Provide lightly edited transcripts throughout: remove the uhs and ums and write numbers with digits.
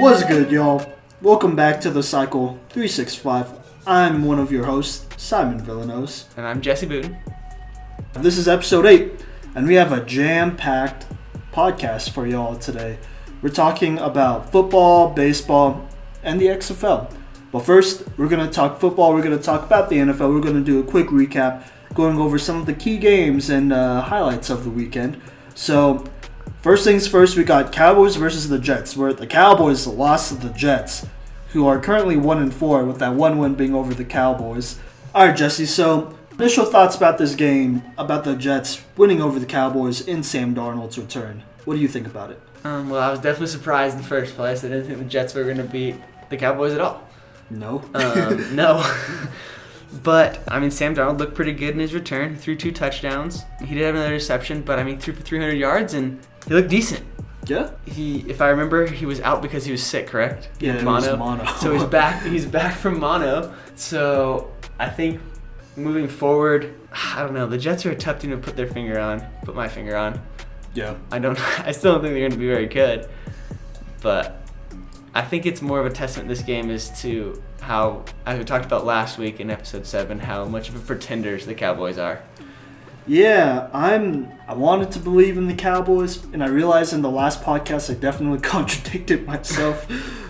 What's good, y'all? Welcome back to the Cycle 365. I'm one of your hosts, Simon Villanos. And I'm Jesse Booten. This is episode 8, and we have a jam-packed podcast for y'all today. We're talking about football, baseball, and the XFL. But first, we're going to talk football, we're going to talk about the NFL, we're going to do a quick recap, going over some of the key games and highlights of the weekend. So, first things first, we got Cowboys versus the Jets, where the Cowboys lost to the Jets, who are currently 1-4, with that one win being over the Cowboys. All right, Jesse, so initial thoughts about this game, about the Jets winning over the Cowboys in Sam Darnold's return. What do you think about it? Well, I was definitely surprised in the first place. I didn't think the Jets were going to beat the Cowboys at all. No. No. But, Sam Darnold looked pretty good in his return. He threw 2 touchdowns. He did have another reception, but, threw for 300 yards, and he looked decent. Yeah? If I remember, he was out because he was sick, correct? Yeah, it was mono. So he's back from mono. So I think moving forward, I don't know. The Jets are a tough team to put my finger on. Yeah. I still don't think they're going to be very good. But I think it's more of a testament this game is to how, as we talked about last week in episode 7, how much of a pretenders the Cowboys are. Yeah, I wanted to believe in the Cowboys, and I realized in the last podcast I definitely contradicted myself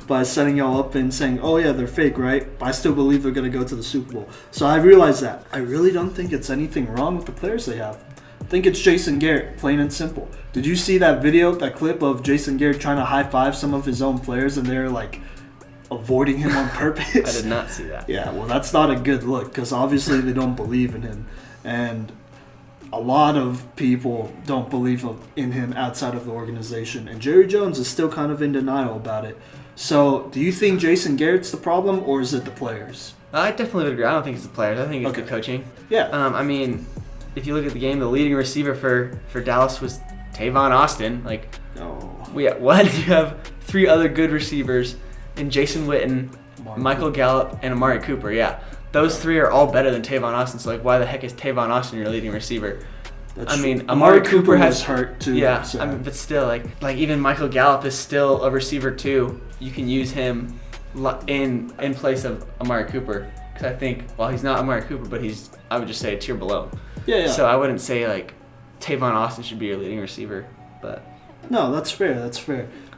by setting y'all up and saying, oh yeah, they're fake, right? But I still believe they're going to go to the Super Bowl. So I realized that. I really don't think it's anything wrong with the players they have. I think it's Jason Garrett, plain and simple. Did you see that clip of Jason Garrett trying to high-five some of his own players, and they're avoiding him on purpose? I did not see that. Yeah, well, that's not a good look, because obviously they don't believe in him. And a lot of people don't believe in him outside of the organization, and Jerry Jones is still kind of in denial about it. So, do you think Jason Garrett's the problem, or is it the players? I definitely would agree. I don't think it's the players. I think it's the coaching. Yeah. If you look at the game, the leading receiver for Dallas was Tavon Austin. You have 3 other good receivers in Jason Witten, Michael Gallup, and Amari Cooper. Yeah. Those 3 are all better than Tavon Austin, so why the heck is Tavon Austin your leading receiver? Amari Cooper has hurt too. Yeah, so. But still, even Michael Gallup is still a receiver too. You can use him in place of Amari Cooper, because I think, well, he's not Amari Cooper, but I would just say a tier below. Yeah. So I wouldn't say Tavon Austin should be your leading receiver, but no, that's fair.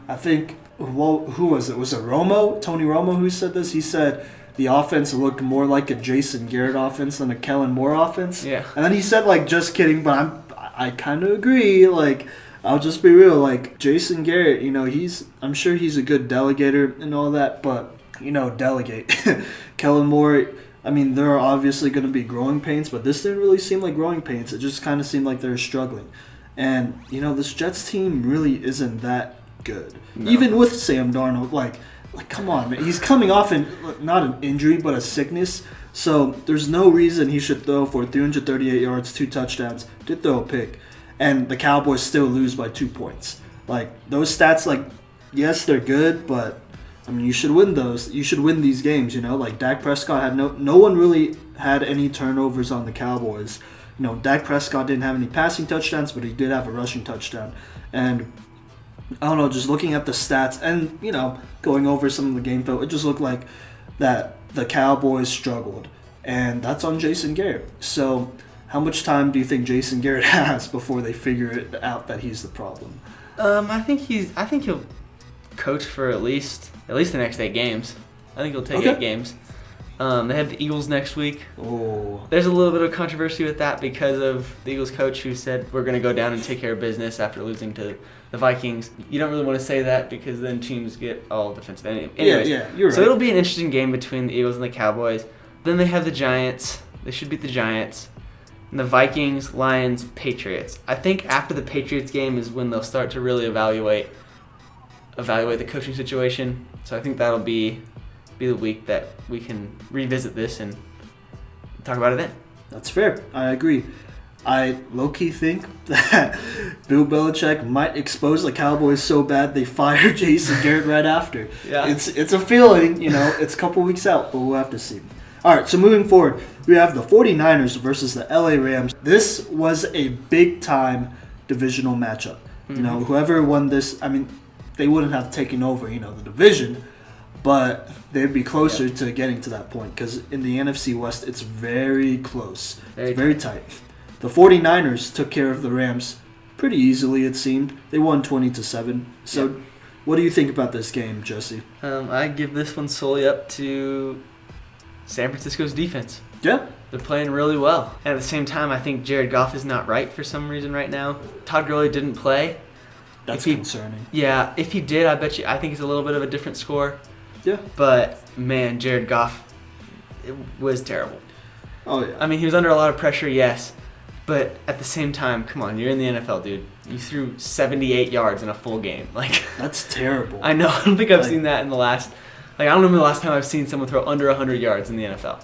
I think, who was it? Was it Tony Romo who said this? He said the offense looked more like a Jason Garrett offense than a Kellen Moore offense. Yeah. And then he said, just kidding, but I kind of agree. I'll just be real. Jason Garrett, I'm sure he's a good delegator and all that, but, delegate. Kellen Moore, there are obviously going to be growing pains, but this didn't really seem like growing pains. It just kind of seemed like they were struggling. And, this Jets team really isn't that good. No. Even with Sam Darnold, come on, man. He's coming off not an injury, but a sickness. So there's no reason he should throw for 338 yards, 2 touchdowns, did throw a pick, and the Cowboys still lose by 2 points. Those stats, yes, they're good, but you should win those. You should win these games, Dak Prescott had no one really had any turnovers on the Cowboys. Dak Prescott didn't have any passing touchdowns, but he did have a rushing touchdown. And I don't know, just looking at the stats and, going over some of the game film, it just looked like that the Cowboys struggled. And that's on Jason Garrett. So how much time do you think Jason Garrett has before they figure it out that he's the problem? I think he'll coach for at least the next 8 games. I think he'll take 8 games. They have the Eagles next week. Oh. There's a little bit of controversy with that because of the Eagles coach who said we're going to go down and take care of business after losing to the Vikings. You don't really want to say that because then teams get all defensive. Anyways, yeah, you're right. So it'll be an interesting game between the Eagles and the Cowboys. Then they have the Giants. They should beat the Giants. And the Vikings, Lions, Patriots. I think after the Patriots game is when they'll start to really evaluate the coaching situation. So I think that'll be the week that we can revisit this and talk about it then. That's fair. I agree. I low-key think that Bill Belichick might expose the Cowboys so bad they fire Jason Garrett right after. Yeah. It's a feeling, it's a couple weeks out, but we'll have to see. All right, so moving forward, we have the 49ers versus the LA Rams. This was a big-time divisional matchup. Mm-hmm. Whoever won this, they wouldn't have taken over, the division, but they'd be closer to getting to that point because in the NFC West, it's very close. It's very tight. The 49ers took care of the Rams pretty easily, it seemed. They won 20-7. So what do you think about this game, Jesse? I give this one solely up to San Francisco's defense. Yeah. They're playing really well. And at the same time, I think Jared Goff is not right for some reason right now. Todd Gurley didn't play. That's concerning. Yeah, if he did, I think it's a little bit of a different score. Yeah. But, man, Jared Goff, it was terrible. Oh, yeah. I mean, he was under a lot of pressure, yes. But at the same time, come on, you're in the NFL, dude. You threw 78 yards in a full game. That's terrible. I know. I don't think I've seen that in the last... I don't remember the last time I've seen someone throw under 100 yards in the NFL.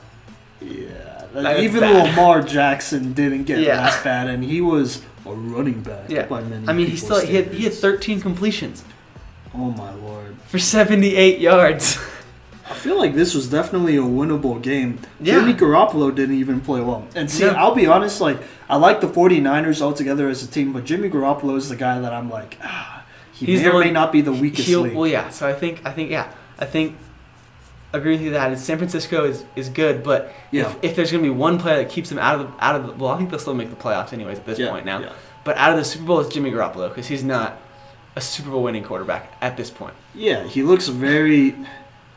Yeah. Even Lamar Jackson didn't get that bad, and he was a running back by many people's standards. He had 13 completions. Oh, my Lord. For 78 yards. I feel like this was definitely a winnable game. Yeah. Jimmy Garoppolo didn't even play well. And see, I'll be honest, I like the 49ers altogether as a team, but Jimmy Garoppolo is the guy that I'm like, he may or may not be the weakest link. Well, yeah. So I think, agree with you that San Francisco is good, but if there's going to be one player that keeps them out of the, well, I think they'll still make the playoffs anyways at this point now. Yeah. But out of the Super Bowl is Jimmy Garoppolo because he's not a Super Bowl winning quarterback at this point. Yeah, he looks very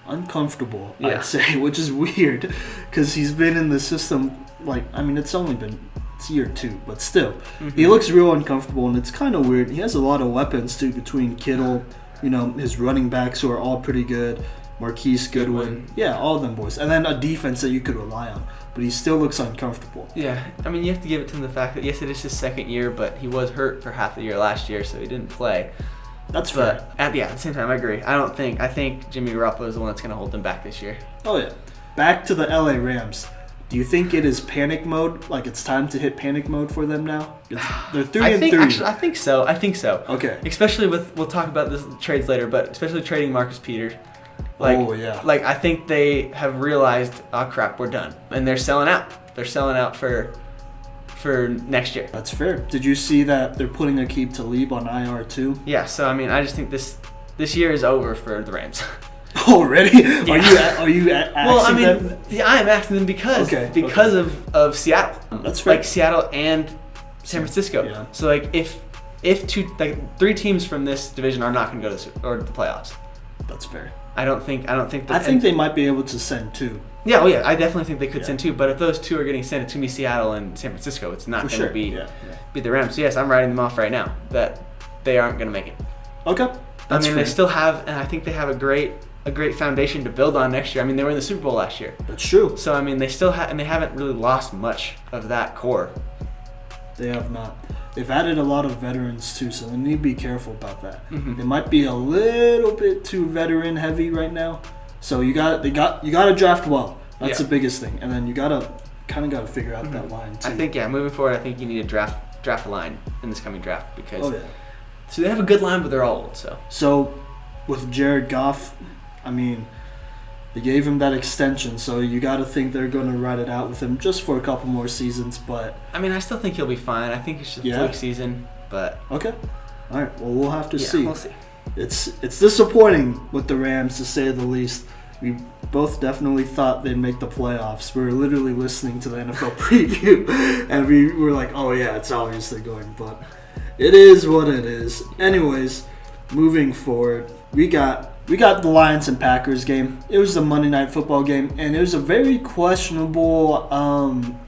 uncomfortable, I'd say, which is weird because he's been in the system, it's year 2, but still. Mm-hmm. He looks real uncomfortable, and it's kind of weird. He has a lot of weapons, too, between Kittle, his running backs who are all pretty good, Marquise Goodwin. Yeah, all of them boys. And then a defense that you could rely on. But he still looks uncomfortable. Yeah, I mean, you have to give it to him the fact that, yes, it is his second year, but he was hurt for half the year last year, so he didn't play. That's fair. At the same time, I agree. I think Jimmy Garoppolo is the one that's going to hold them back this year. Oh, yeah. Back to the LA Rams. Do you think it is panic mode? Like it's time to hit panic mode for them now? They're 3-3. Actually, I think so. Okay. Especially we'll talk about this trades later, but especially trading Marcus Peters. I think they have realized, oh crap, we're done, and they're selling out. They're selling out for next year. That's fair. Did you see that they're putting Aqib Talib on IR too? Yeah. So I mean, I just think this year is over for the Rams. Already? Yeah. Are you axing them? Yeah, I am axing them because of Seattle. That's fair. Seattle and San Francisco. Yeah. So if 3 teams from this division are not going to go to the playoffs. That's fair. I think they might be able to send 2. Yeah, well, yeah, I definitely think they could send 2. But if those 2 are getting sent, it's going to be Seattle and San Francisco. It's not going to be the Rams. So yes, I'm writing them off right now that they aren't going to make it. Okay. That's fair. They still have, and I think they have a great foundation to build on next year. I mean, they were in the Super Bowl last year. That's true. So I mean, they still and they haven't really lost much of that core. They have not. They've added a lot of veterans too, so they need to be careful about that. Mm-hmm. It might be a little bit too veteran heavy right now. So you got to draft well. That's the biggest thing, and then you got to figure out that line too. I think moving forward, I think you need to draft a line in this coming draft because so they have a good line, but they're all old. So with Jared Goff, I mean, they gave him that extension, so you got to think they're going to ride it out with him just for a couple more seasons. But I mean, I still think he'll be fine. I think it's just a fluke season, but okay, all right. Well, we'll have to see. We'll see. It's disappointing with the Rams, to say the least. We both definitely thought they'd make the playoffs. We were literally listening to the NFL preview, and we were like, "Oh yeah, it's obviously going," but it is what it is. Anyways, moving forward, we got the Lions and Packers game. It was a Monday Night Football game, and it was a very questionable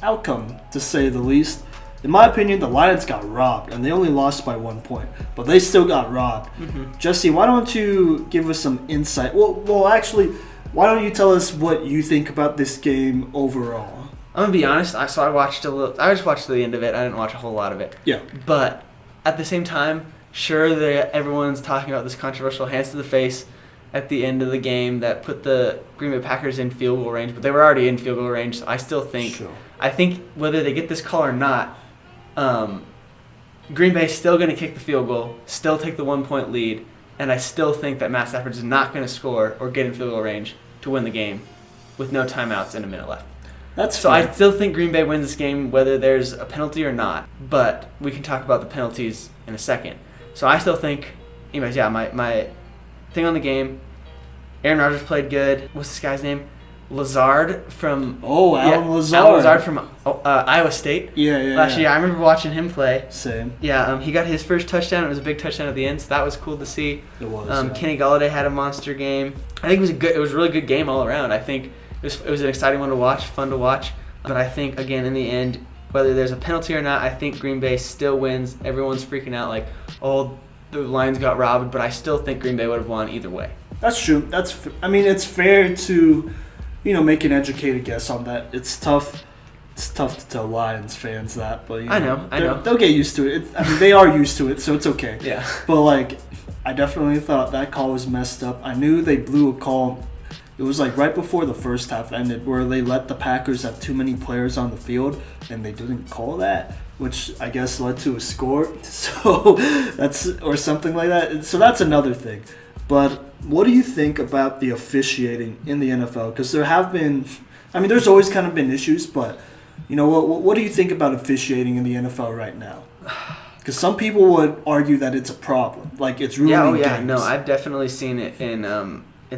outcome, to say the least. In my opinion, the Lions got robbed, and they only lost by 1 point, but they still got robbed. Mm-hmm. Jesse, why don't you give us some insight? Well, actually, why don't you tell us what you think about this game overall? I'm gonna be honest. I just watched the end of it. I didn't watch a whole lot of it. Yeah. But at the same time, sure, everyone's talking about this controversial hands to the face at the end of the game that put the Green Bay Packers in field goal range, but they were already in field goal range. So I still think, I think whether they get this call or not, Green Bay's still going to kick the field goal, still take the 1 point lead, and I still think that Matt Stafford is not going to score or get in field goal range to win the game with no timeouts and a minute left. So I still think Green Bay wins this game whether there's a penalty or not, but we can talk about the penalties in a second. So I still think anyways, yeah, my thing on the game, Aaron Rodgers played good. What's this guy's name? Lazard from... Alan Lazard. Alan Lazard from Iowa State. Yeah. Last year, I remember watching him play. Same. Yeah, he got his first touchdown. It was a big touchdown at the end, so that was cool to see. It was. Kenny Golladay had a monster game. I think it was a really good game all around. I think it was an exciting one to watch, fun to watch. But I think, again, in the end, whether there's a penalty or not, I think Green Bay still wins. Everyone's freaking out like, oh, the Lions got robbed, but I still think Green Bay would have won either way. That's true. It's fair to, make an educated guess on that. It's tough. It's tough to tell Lions fans that, but I know. They'll get used to it. They are used to it, so it's okay. Yeah. But I definitely thought that call was messed up. I knew they blew a call. It was right before the first half ended, where they let the Packers have too many players on the field, and they didn't call that, which I guess led to a score. So or something like that. So that's another thing. But what do you think about the officiating in the NFL? Because there have been, there's always kind of been issues, but what do you think about officiating in the NFL right now? Because some people would argue that it's a problem, it's ruining games. No, I've definitely seen it in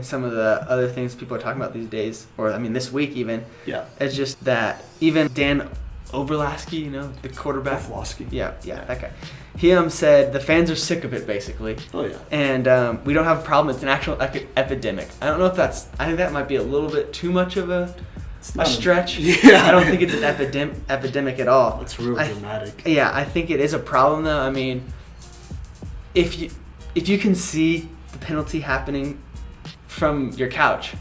some of the other things people are talking about these days, or this week even. Yeah. It's just that even Dan Oberlaski, the quarterback. Oberlaski. Yeah, that guy. He said the fans are sick of it, basically. Oh, yeah. And we don't have a problem. It's an actual epidemic. I don't know if I think that might be a little bit too much of a stretch. Yeah. I don't think it's an epidemic at all. It's real dramatic. I think it is a problem, though. If you can see the penalty happening from your couch,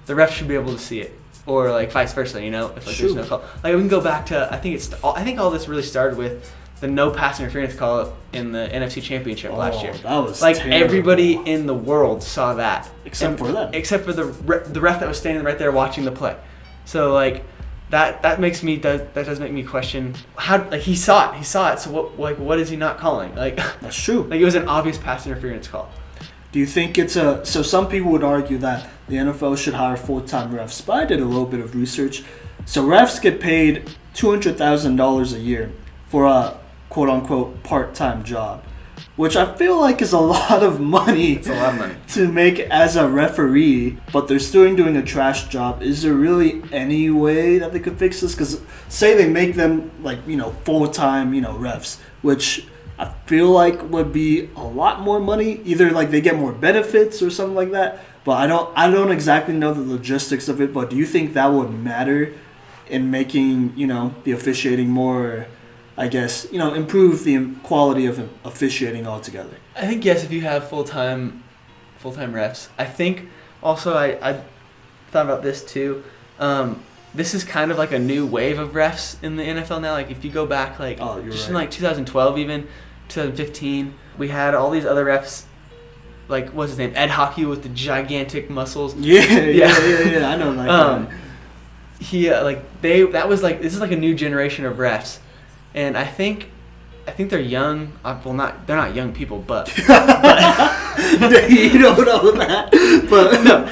the ref should be able to see it. Or vice versa, if there's no call. We can go back to I think all this really started with the no pass interference call in the NFC Championship last year. That was terrible. Everybody in the world saw that, except for them. Except for the ref that was standing right there watching the play. So that does make me question how he saw it. So what is he not calling? That's true. It was an obvious pass interference call. Do you think so some people would argue that the NFL should hire full-time refs, but I did a little bit of research. So refs get paid $200,000 a year for a quote-unquote part-time job, which I feel is a lot of money. It's a lot of money to make as a referee, but they're still doing a trash job. Is there really any way that they could fix this? Because say they make them full-time refs, which I feel would be a lot more money. Either they get more benefits or something like that. But I don't exactly know the logistics of it. But do you think that would matter in making the officiating more, improve the quality of officiating altogether? I think yes, if you have full-time refs. I think also I thought about this too. This is kind of a new wave of refs in the NFL now. If you go back in 2012 even, 2015, we had all these other refs. What's his name? Ed Hockey with the gigantic muscles. Yeah. I know that guy. This is a new generation of refs, and I think they're young. They're not young people, but you don't know that, but no,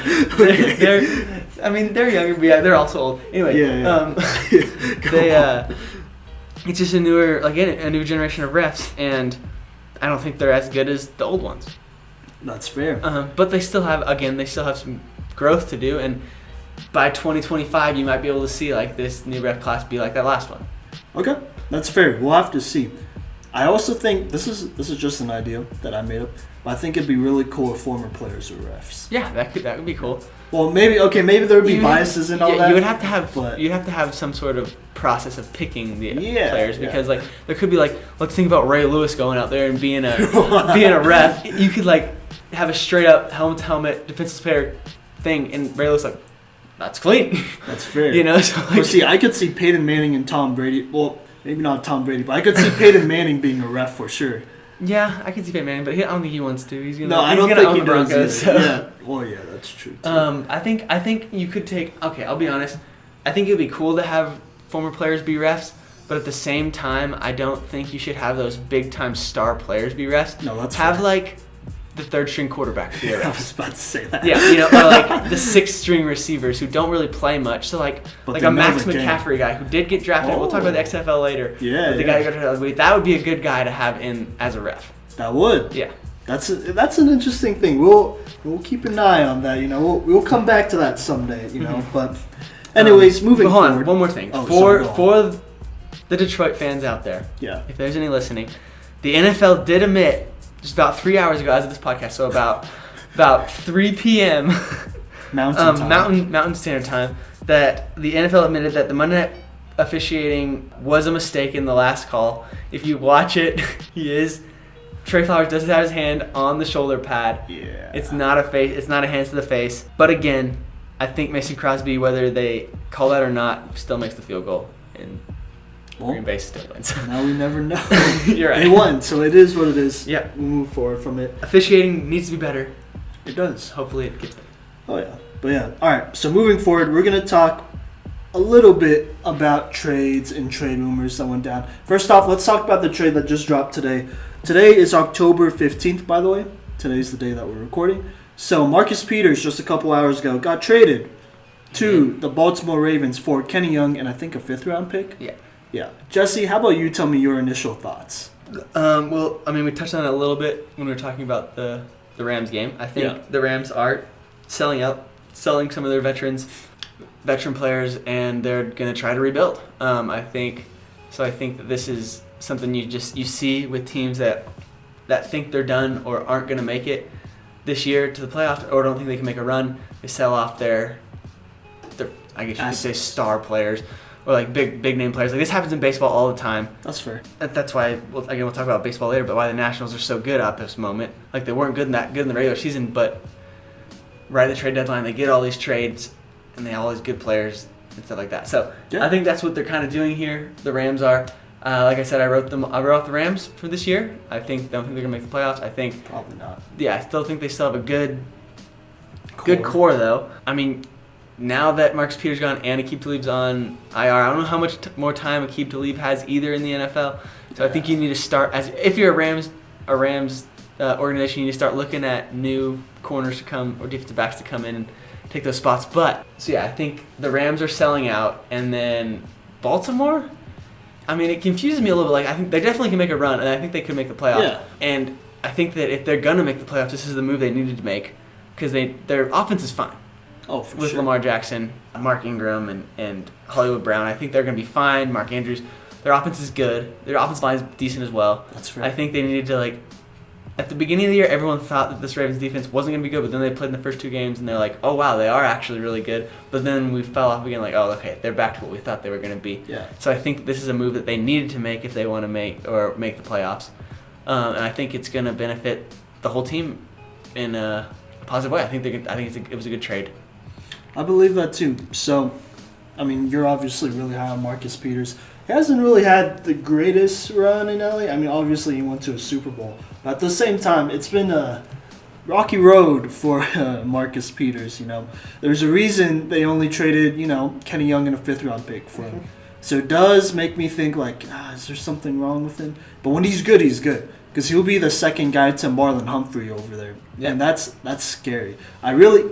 they're younger, but they're also old. Anyway, it's just a new generation of refs, and I don't think they're as good as the old ones. That's fair. But they still have some growth to do, and by 2025, you might be able to see this new ref class be like that last one. Okay, that's fair. We'll have to see. I also think this is just an idea that I made up, but I think it'd be really cool if former players were refs. Yeah, that would be cool. Well, maybe there would be biases and all that. You would have to have some sort of process of picking the players, because there could be let's think about Ray Lewis going out there and being a ref. You could have a straight up helmet to helmet defensive player thing, and Ray Lewis that's clean. That's fair. So I could see Peyton Manning and Tom Brady. Well, maybe not Tom Brady, but I could see Peyton Manning being a ref for sure. Yeah, I can see Peyton Manning, but I don't think he wants to. He's gonna. No, I don't think he does. Broncos, so. Yeah. Well, yeah, that's true too. I think you could take. Okay, I'll be honest. I think it'd be cool to have former players be refs, but at the same time, I don't think you should have those big time star players be refs. No, that's have fair. The third string quarterback be a ref. I was about to say that. Yeah, or the sixth string receivers who don't really play much. So a Max McCaffrey guy who did get drafted. We'll talk about the XFL later. Yeah. But the guy who got drafted, that would be a good guy to have in as a ref. That would. Yeah. That's an interesting thing. We'll keep an eye on that. We'll come back to that someday. But anyways, moving hold forward. On, one more thing Oh, for the Detroit fans out there. Yeah. If there's any listening, the NFL did admit just about 3 hours ago, as of this podcast, so about 3 p.m. Mountain Standard Time, that the NFL admitted that the Monday Night officiating was a mistake in the last call. If you watch it, Trey Flowers does have his hand on the shoulder pad. Yeah. It's not a hands to the face. But again, I think Mason Crosby, whether they call that or not, still makes the field goal, and Green Bay still wins. Now we never know. You're right. They won, so it is what it is. Yeah. We'll move forward from it. Officiating needs to be better. It does. Hopefully it gets better. Oh, yeah. But, yeah. All right. So, moving forward, we're going to talk a little bit about trades and trade rumors that went down. First off, let's talk about the trade that just dropped today. Today is October 15th, by the way. Today's the day that we're recording. So, Marcus Peters, just a couple hours ago, got traded to the Baltimore Ravens for Kenny Young and I think a 5th-round pick. Yeah. Yeah. Jesse, how about you tell me your initial thoughts? Well, I mean, we touched on it a little bit when we were talking about the Rams game. I think the Rams are selling some of their veteran players, and they're going to try to rebuild. I think that this is something you see with teams that think they're done or aren't going to make it this year to the playoffs or don't think they can make a run. They sell off their I guess you could say star players. Or like big name players. Like this happens in baseball all the time. That's fair. That's why we'll talk about baseball later. But why the Nationals are so good at this moment. Like they weren't good in the regular season, but right at the trade deadline they get all these trades and they have all these good players and stuff like that. So I think that's what they're kind of doing here. The Rams are. Like I said, I wrote off the Rams for this year. I don't think they're gonna make the playoffs. I think probably not. Yeah, I still think they still have a good core though. I mean. Now that Marcus Peters gone and Aqib Talib's on IR, I don't know how much more time Aqib Talib has either in the NFL. So I think you need to start if you're a Rams organization, you need to start looking at new corners to come or defensive backs to come in and take those spots. But I think the Rams are selling out, and then Baltimore. I mean, it confuses me a little bit. Like I think they definitely can make a run, and I think they could make the playoffs. Yeah. And I think that if they're gonna make the playoffs, this is the move they needed to make because their offense is fine. Oh, for with sure. Lamar Jackson, Mark Ingram, and Hollywood Brown. I think they're going to be fine. Mark Andrews. Their offense is good. Their offensive line is decent as well. That's right. I think they needed to, at the beginning of the year, everyone thought that this Ravens defense wasn't going to be good, but then they played in the first 2 games, and they're like, oh, wow, they are actually really good. But then we fell off again, okay, they're back to what we thought they were going to be. Yeah. So I think this is a move that they needed to make if they want to make the playoffs. And I think it's going to benefit the whole team in a positive way. I think it was a good trade. I believe that too. So, I mean, you're obviously really high on Marcus Peters. He hasn't really had the greatest run in LA. I mean, obviously he went to a Super Bowl. But at the same time, it's been a rocky road for Marcus Peters, There's a reason they only traded, Kenny Young and a 5th-round pick for him. So it does make me think, is there something wrong with him? But when he's good, he's good. Because he'll be the second guy to Marlon Humphrey over there. Yeah. And that's scary. I really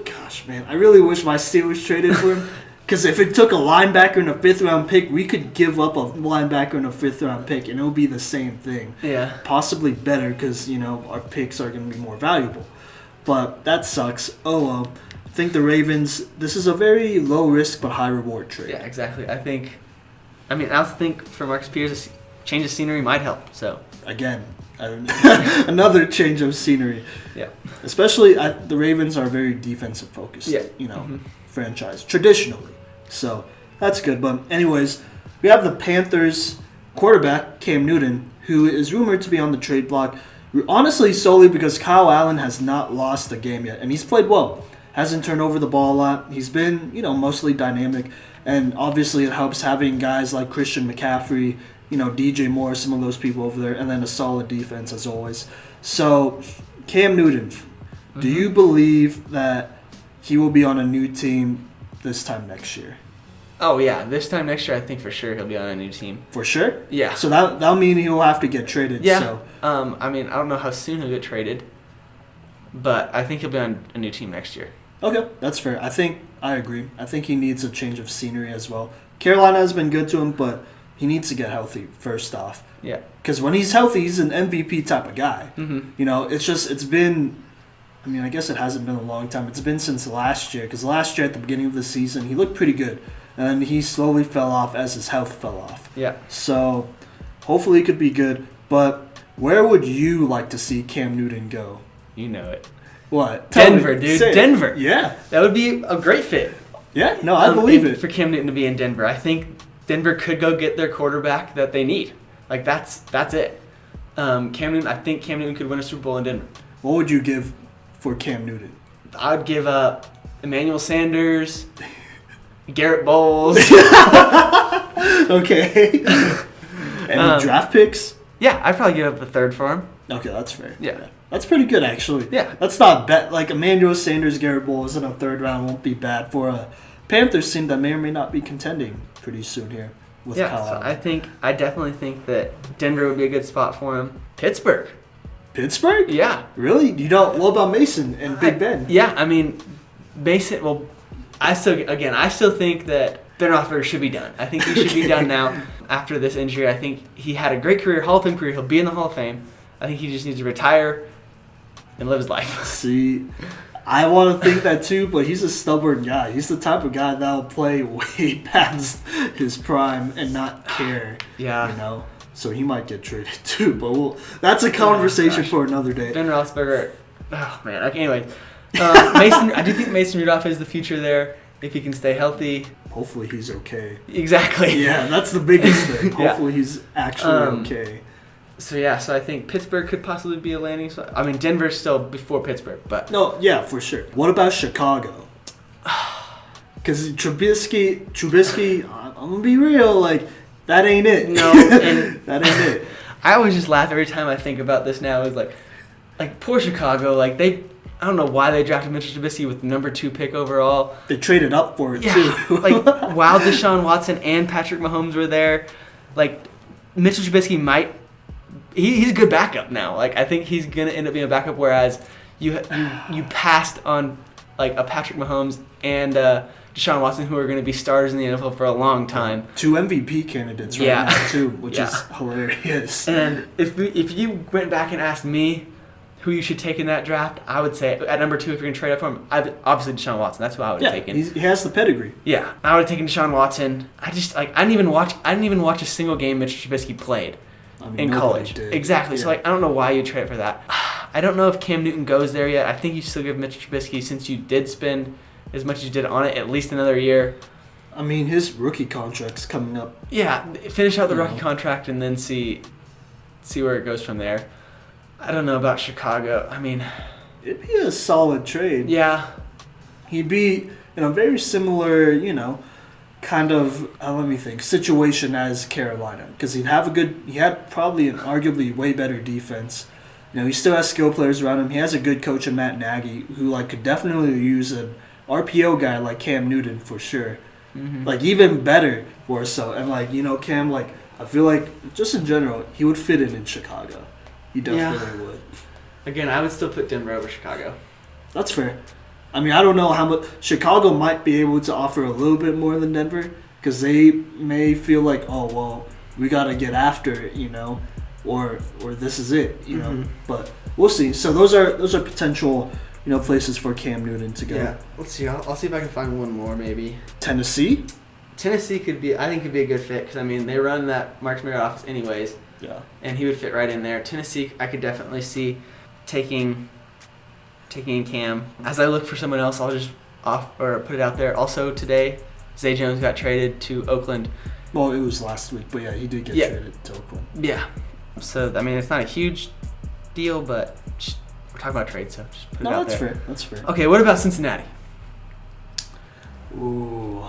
wish my Steelers traded for him. Because if it took a linebacker and a 5th-round pick, we could give up a linebacker and a 5th-round pick, and it would be the same thing. Yeah. Possibly better because, our picks are going to be more valuable. But that sucks. Oh, well. I think the Ravens, this is a very low-risk but high-reward trade. Yeah, exactly. I also think for Marcus Peters, a change of scenery might help. So again, another change of scenery. Yeah. Especially the Ravens are very defensive focused. Franchise traditionally. So that's good. But anyways, we have the Panthers quarterback Cam Newton, who is rumored to be on the trade block. Honestly, solely because Kyle Allen has not lost a game yet, and he's played well. Hasn't turned over the ball a lot. He's been, mostly dynamic, and obviously it helps having guys like Christian McCaffrey, DJ Moore, some of those people over there, and then a solid defense as always. So, Cam Newton, do you believe that he will be on a new team this time next year? Oh, yeah. This time next year, I think for sure he'll be on a new team. For sure? Yeah. So that'll mean he'll have to get traded. Yeah. So. I don't know how soon he'll get traded, but I think he'll be on a new team next year. Okay, that's fair. I agree. I think he needs a change of scenery as well. Carolina has been good to him, but he needs to get healthy first off. Yeah. Because when he's healthy, he's an MVP type of guy. Mm-hmm. You know, it's been, I mean, I guess it hasn't been a long time. It's been since last year. Because last year at the beginning of the season, he looked pretty good. And then he slowly fell off as his health fell off. Yeah. So hopefully it could be good. But where would you like to see Cam Newton go? You know it. What? Denver, dude. Denver. Yeah. That would be a great fit. Yeah, no, I believe it. For Cam Newton to be in Denver. I think Denver could go get their quarterback that they need. Like, that's it. I think Cam Newton could win a Super Bowl in Denver. What would you give for Cam Newton? I would give Emmanuel Sanders, Garrett Bowles. Okay. Any draft picks? Yeah, I'd probably give up a third for him. Okay, that's fair. Yeah. That's pretty good, actually. Yeah. That's not bad. Like, Emmanuel Sanders, Garrett Bowles in a third round won't be bad for a Panthers team that may or may not be contending pretty soon here with Kyle Allen. So I definitely think that Denver would be a good spot for him. Pittsburgh. Pittsburgh? Yeah. Really? What about Mason and Big Ben? Yeah, I mean, Mason, well, I still think that Ben Roethlisberger should be done. I think he should be done now after this injury. I think he had a great career, Hall of Fame career. He'll be in the Hall of Fame. I think he just needs to retire and live his life. See, I want to think that too, but he's a stubborn guy. He's the type of guy that'll play way past his prime and not care. Yeah. You know? So he might get traded too, but that's a conversation for another day. Ben Roethlisberger, oh man. Okay, anyway. Mason, I do think Mason Rudolph is the future there if he can stay healthy. Hopefully he's okay. Exactly. Yeah, that's the biggest thing. Yeah. Hopefully he's actually okay. So I think Pittsburgh could possibly be a landing spot. I mean, Denver's still before Pittsburgh, but no, yeah, for sure. What about Chicago? Because Trubisky, I'm gonna be real, like that ain't it. No, and that ain't it. I always just laugh every time I think about this. Now is like poor Chicago. Like I don't know why they drafted Mitchell Trubisky with the number 2 pick overall. They traded up for it too. Like while Deshaun Watson and Patrick Mahomes were there, like Mitchell Trubisky might. He's a good backup now. Like I think he's gonna end up being a backup. Whereas you passed on like a Patrick Mahomes and Deshaun Watson, who are going to be stars in the NFL for a long time. 2 MVP candidates right now too, which is hilarious. And if you went back and asked me who you should take in that draft, I would say at number 2 if you're going to trade up for him, obviously Deshaun Watson. That's who I would have taken. He has the pedigree. Yeah, I would have taken Deshaun Watson. I didn't even watch a single game Mitchell Trubisky played. In college. Did. Exactly. Yeah. So, I don't know why you trade for that. I don't know if Cam Newton goes there yet. I think you still give Mitch Trubisky, since you did spend as much as you did on it, at least another year. I mean, his rookie contract's coming up. Yeah, finish out the rookie contract and then see where it goes from there. I don't know about Chicago. I mean, it'd be a solid trade. Yeah. He'd be in a very similar, kind of, let me think, situation as Carolina, because he had probably an arguably way better defense. He still has skill players around him. He has a good coach in Matt Nagy, who could definitely use an RPO guy like Cam Newton for sure. Mm-hmm. Even better or so. And Cam, I feel like just in general, he would fit in Chicago. He definitely would. Again, I would still put Denver over Chicago. That's fair. I mean, I don't know how much Chicago might be able to offer a little bit more than Denver, because they may feel like, oh well, we got to get after it, or this is it, Mm-hmm. But we'll see. So those are potential, places for Cam Newton to go. Yeah, let's see. I'll see if I can find one more maybe. Tennessee could be a good fit, because they run that Marcus Mariota offense anyways. Yeah. And he would fit right in there. Tennessee, I could definitely see taking in Cam. As I look for someone else, I'll just put it out there. Also today, Zay Jones got traded to Oakland. Well, it was last week, but yeah, he did get traded to Oakland. Yeah. So it's not a huge deal, but we're talking about trade, so just put it out there. That's fair. Okay, what about Cincinnati? Ooh.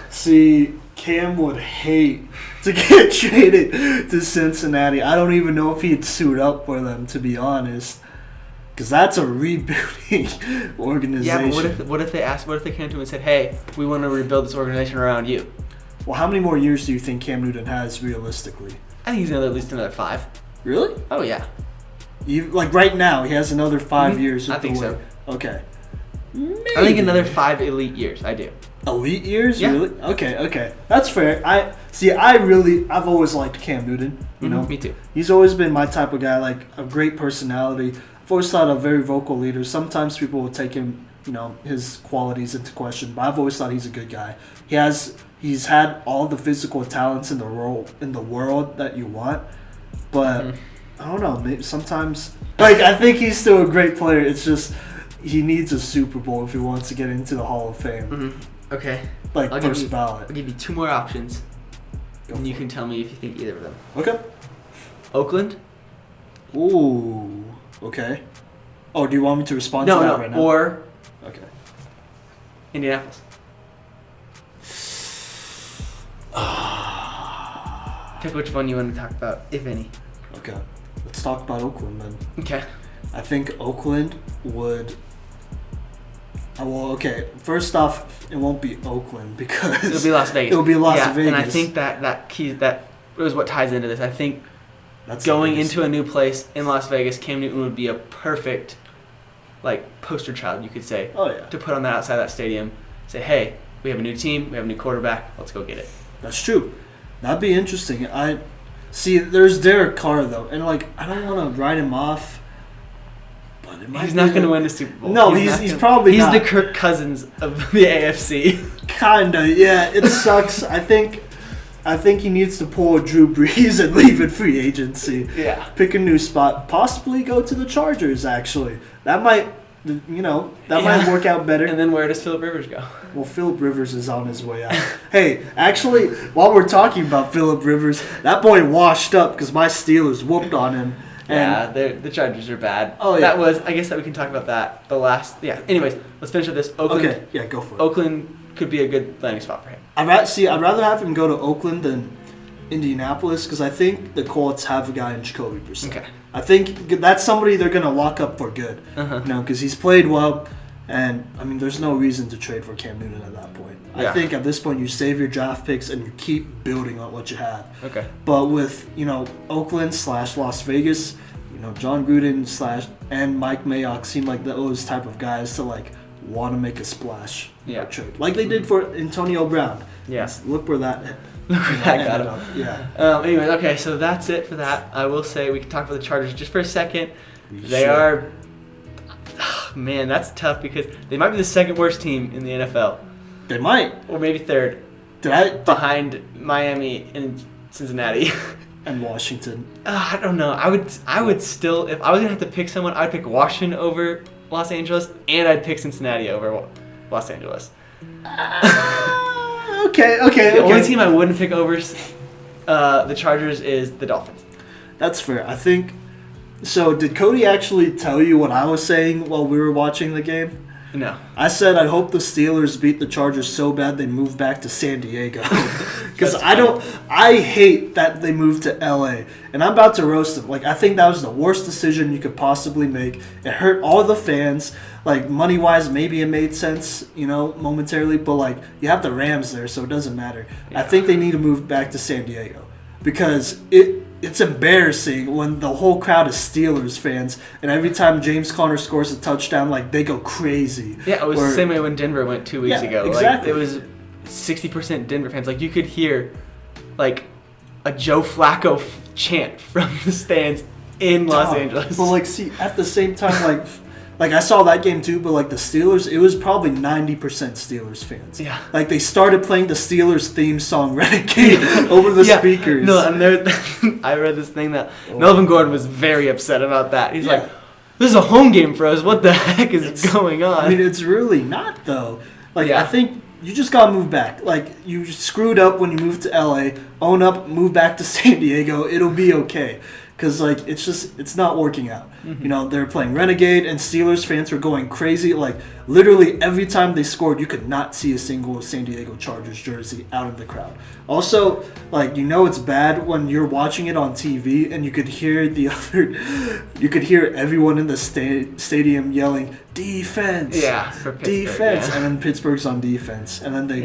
See, Cam would hate to get traded to Cincinnati. I don't even know if he'd suit up for them, to be honest. Because that's a rebuilding organization. Yeah, but what if they came to him and said, "Hey, we want to rebuild this organization around you"? Well, how many more years do you think Cam Newton has realistically? I think he's at least another 5. Really? Oh yeah. Right now, he has another 5 years. I think so. Okay. Maybe. I think another 5 elite years. I do. Elite years, Yeah. really? Okay, that's fair. I've always liked Cam Newton. You know, Me too. he's always been my type of guy. Like a great personality. I've always thought a very vocal leader. Sometimes people will take him, his qualities into question, but I've always thought he's a good guy. He's had all the physical talents in the world that you want, but I don't know. Maybe sometimes, I think he's still a great player. It's just he needs a Super Bowl if he wants to get into the Hall of Fame. Okay. First ballot. I'll give you 2 more options, and you for can tell me if you think either of them. Okay. Oakland? Ooh. Okay. Oh, do you want me to respond to that right now? Or Okay. Indianapolis. Pick which one you want to talk about, if any. Okay. Let's talk about Oakland then. Okay. I think Oakland would. Okay. First off, it won't be Oakland because It'll be Las Vegas. It'll be Las Vegas. And I think that is what ties into this. I think That's going the biggest- into a new place in Las Vegas, Cam Newton would be a perfect, poster child, you could say, Oh yeah. to put on that outside that stadium. Say, hey, we have a new team, we have a new quarterback, let's go get it. That's true. That'd be interesting. I see. There's Derek Carr though, and I don't want to write him off. But it might He's be not going to win the Super Bowl. No, he's probably He's not. the Kirk Cousins of the AFC. Kinda, yeah. It sucks. I think he needs to pull a Drew Brees and leave it free agency. Yeah. Pick a new spot. Possibly go to the Chargers. Actually, that might, might work out better. And then where does Phillip Rivers go? Well, Phillip Rivers is on his way out. Hey, actually, while we're talking about Phillip Rivers, that boy washed up because my Steelers whooped on him. And The Chargers are bad. Oh, yeah. I guess that we can talk about that. Anyways, let's finish with this. Oakland. Okay, yeah, go for it. Oakland could be a good landing spot for him. I'd rather have him go to Oakland than Indianapolis because I think the Colts have a guy in Jacoby Brissett. Okay. I think that's somebody they're going to lock up for good. Because he's played well, and there's no reason to trade for Cam Newton at that point. Yeah. I think at this point you save your draft picks and you keep building on what you have. Okay. But with Oakland / Las Vegas, John Gruden / and Mike Mayock seem like those type of guys to want to make a splash. Yeah. Trade like they did for Antonio Brown. Yeah. Look where that. That got ended him. up. Yeah. Anyways, okay, so that's it for that. I will say we can talk about the Chargers just for a second. They Sure. are, man, that's tough because they might be the second worst team in the NFL, They might. or maybe third, behind Miami and Cincinnati. And Washington. I don't know. I would still, if I was gonna have to pick someone, I'd pick Washington over Los Angeles, and I'd pick Cincinnati over Los Angeles. Okay. The only team I wouldn't pick over the Chargers is the Dolphins. That's fair. I think. So, did Cody actually tell you what I was saying while we were watching the game? No. I said I hope the Steelers beat the Chargers so bad they move back to San Diego. Because I hate that they moved to LA. And I'm about to roast them. I think that was the worst decision you could possibly make. It hurt all the fans. Money-wise, maybe it made sense, momentarily. But, you have the Rams there, so it doesn't matter. Yeah. I think they need to move back to San Diego. Because it's embarrassing when the whole crowd is Steelers fans, and every time James Conner scores a touchdown, they go crazy. Yeah, it was the same way when Denver went 2 weeks ago. Exactly. It was 60% Denver fans. You could hear, a Joe Flacco chant from the stands in Los Angeles. But, see, at the same time, I saw that game too, but, the Steelers, it was probably 90% Steelers fans. Yeah. They started playing the Steelers theme song, Renegade, over the speakers. No, and I read this thing that Melvin Gordon was very upset about that. He's like, this is a home game for us. What the heck is going on? It's really not, though. Yeah. I think you just got to move back. You screwed up when you moved to LA. Own up, move back to San Diego. It'll be okay. Because, it's not working out. Mm-hmm. They're playing Renegade, and Steelers fans were going crazy. Literally every time they scored, you could not see a single San Diego Chargers jersey out of the crowd. Also, it's bad when you're watching it on TV, and you could hear everyone in the stadium yelling, defense! Yeah, for Pittsburgh, defense! yeah. And then Pittsburgh's on defense, and then they,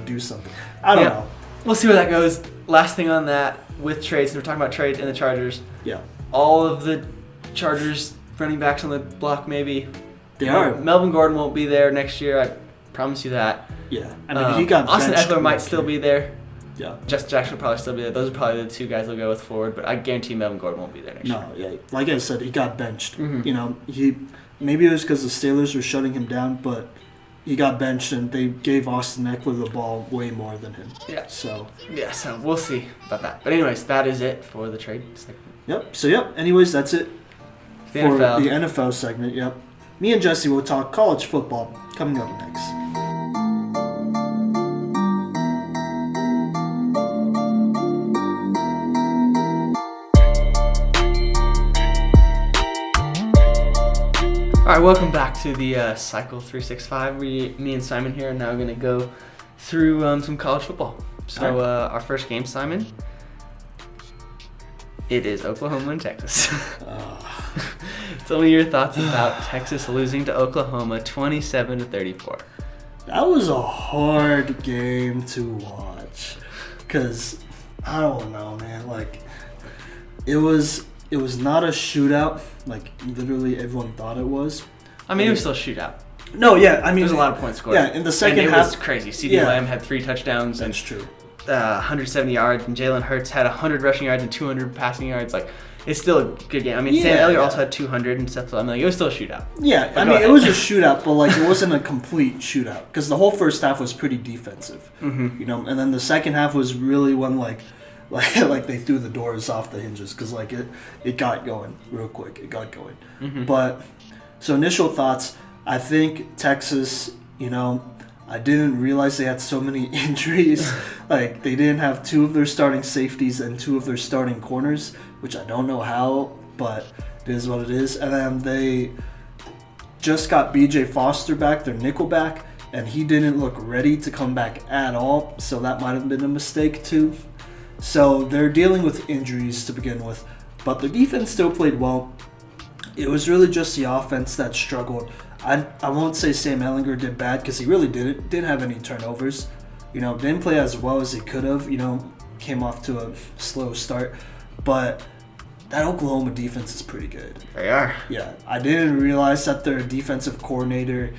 do something. I don't know. We'll see where that goes. Last thing on that, with trades, we're talking about trades and the Chargers. Yeah. All of the Chargers running backs on the block, maybe. They are. Melvin Gordon won't be there next year. promise you that. Yeah, I mean, he got Austin benched Eckler might real still quick. be there. Yeah. Justin Jackson will probably still be there. Those are probably the two guys they'll go with forward, but I guarantee Melvin Gordon won't be there next year. No, yeah. Like I said, he got benched. Mhm. You know, maybe it was because the Steelers were shutting him down, but he got benched and they gave Austin Eckler the ball way more than him. Yeah. So. Yeah, so we'll see about that. But anyways, that is it for the trade segment. Yep. So, yep. Anyways, that's it The for NFL. the NFL segment. Yep. Me and Jesse will talk college football coming up next. All right, welcome back to the Cycle 365. Me and Simon here are now going to go through some college football. So our first game, Simon, it is Oklahoma and Texas. Tell me your thoughts about Texas losing to Oklahoma 27-34. That was a hard game to watch because I don't know, man. Like it was not a shootout like literally everyone thought it was. I mean, it was still a shootout. No, yeah, I mean, There's a lot of points scored. Yeah, in the second and it half, was crazy. CD Lamb had 3 touchdowns and that's true. 170 yards, and Jalen Hurts had 100 rushing yards and 200 passing yards. Like, it's still a good game. I mean, Sam Elliott also had 200 and stuff. So I mean, like, it was still a shootout. Yeah, I mean, it was a shootout, but like it wasn't a complete shootout because the whole first half was pretty defensive. Mm-hmm. You know, and then the second half was really when like they threw the doors off the hinges because like it got going real quick. It got going. Mm-hmm. But so initial thoughts, I think Texas, you know, I didn't realize they had so many injuries. Like they didn't have 2 of their starting safeties and 2 of their starting corners, which I don't know how, but it is what it is. And then they just got BJ Foster back, their nickel back, and he didn't look ready to come back at all. So that might have been a mistake too. So they're dealing with injuries to begin with, but the defense still played well. It was really just the offense that struggled. I won't say Sam Ehlinger did bad because he really didn't have any turnovers. You know, didn't play as well as he could have. You know, came off to a slow start, but that Oklahoma defense is pretty good. They are. Yeah, I didn't realize that their defensive coordinator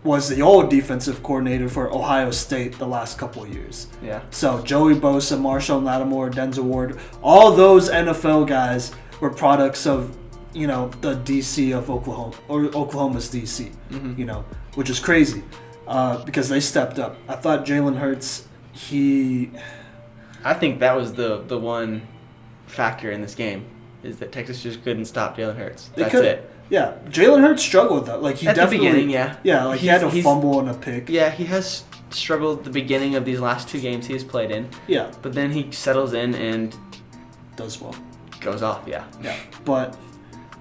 was the old defensive coordinator for Ohio State the last couple of years. Yeah. So Joey Bosa, Marshawn Lattimore, Denzel Ward, all those NFL guys were products of, you know, the DC of Oklahoma, or Oklahoma's DC, you know, which is crazy because they stepped up. I thought Jalen Hurts, I think that was the one factor in this game is that Texas just couldn't stop Jalen Hurts. That's it. Yeah, Jalen Hurts struggled though. Like he at definitely, the beginning, yeah. Yeah, like he had a fumble and a pick. Yeah, he has struggled at the beginning of these last 2 games he has played in. Yeah, But then he settles in and does well. goes off, yeah. Yeah, but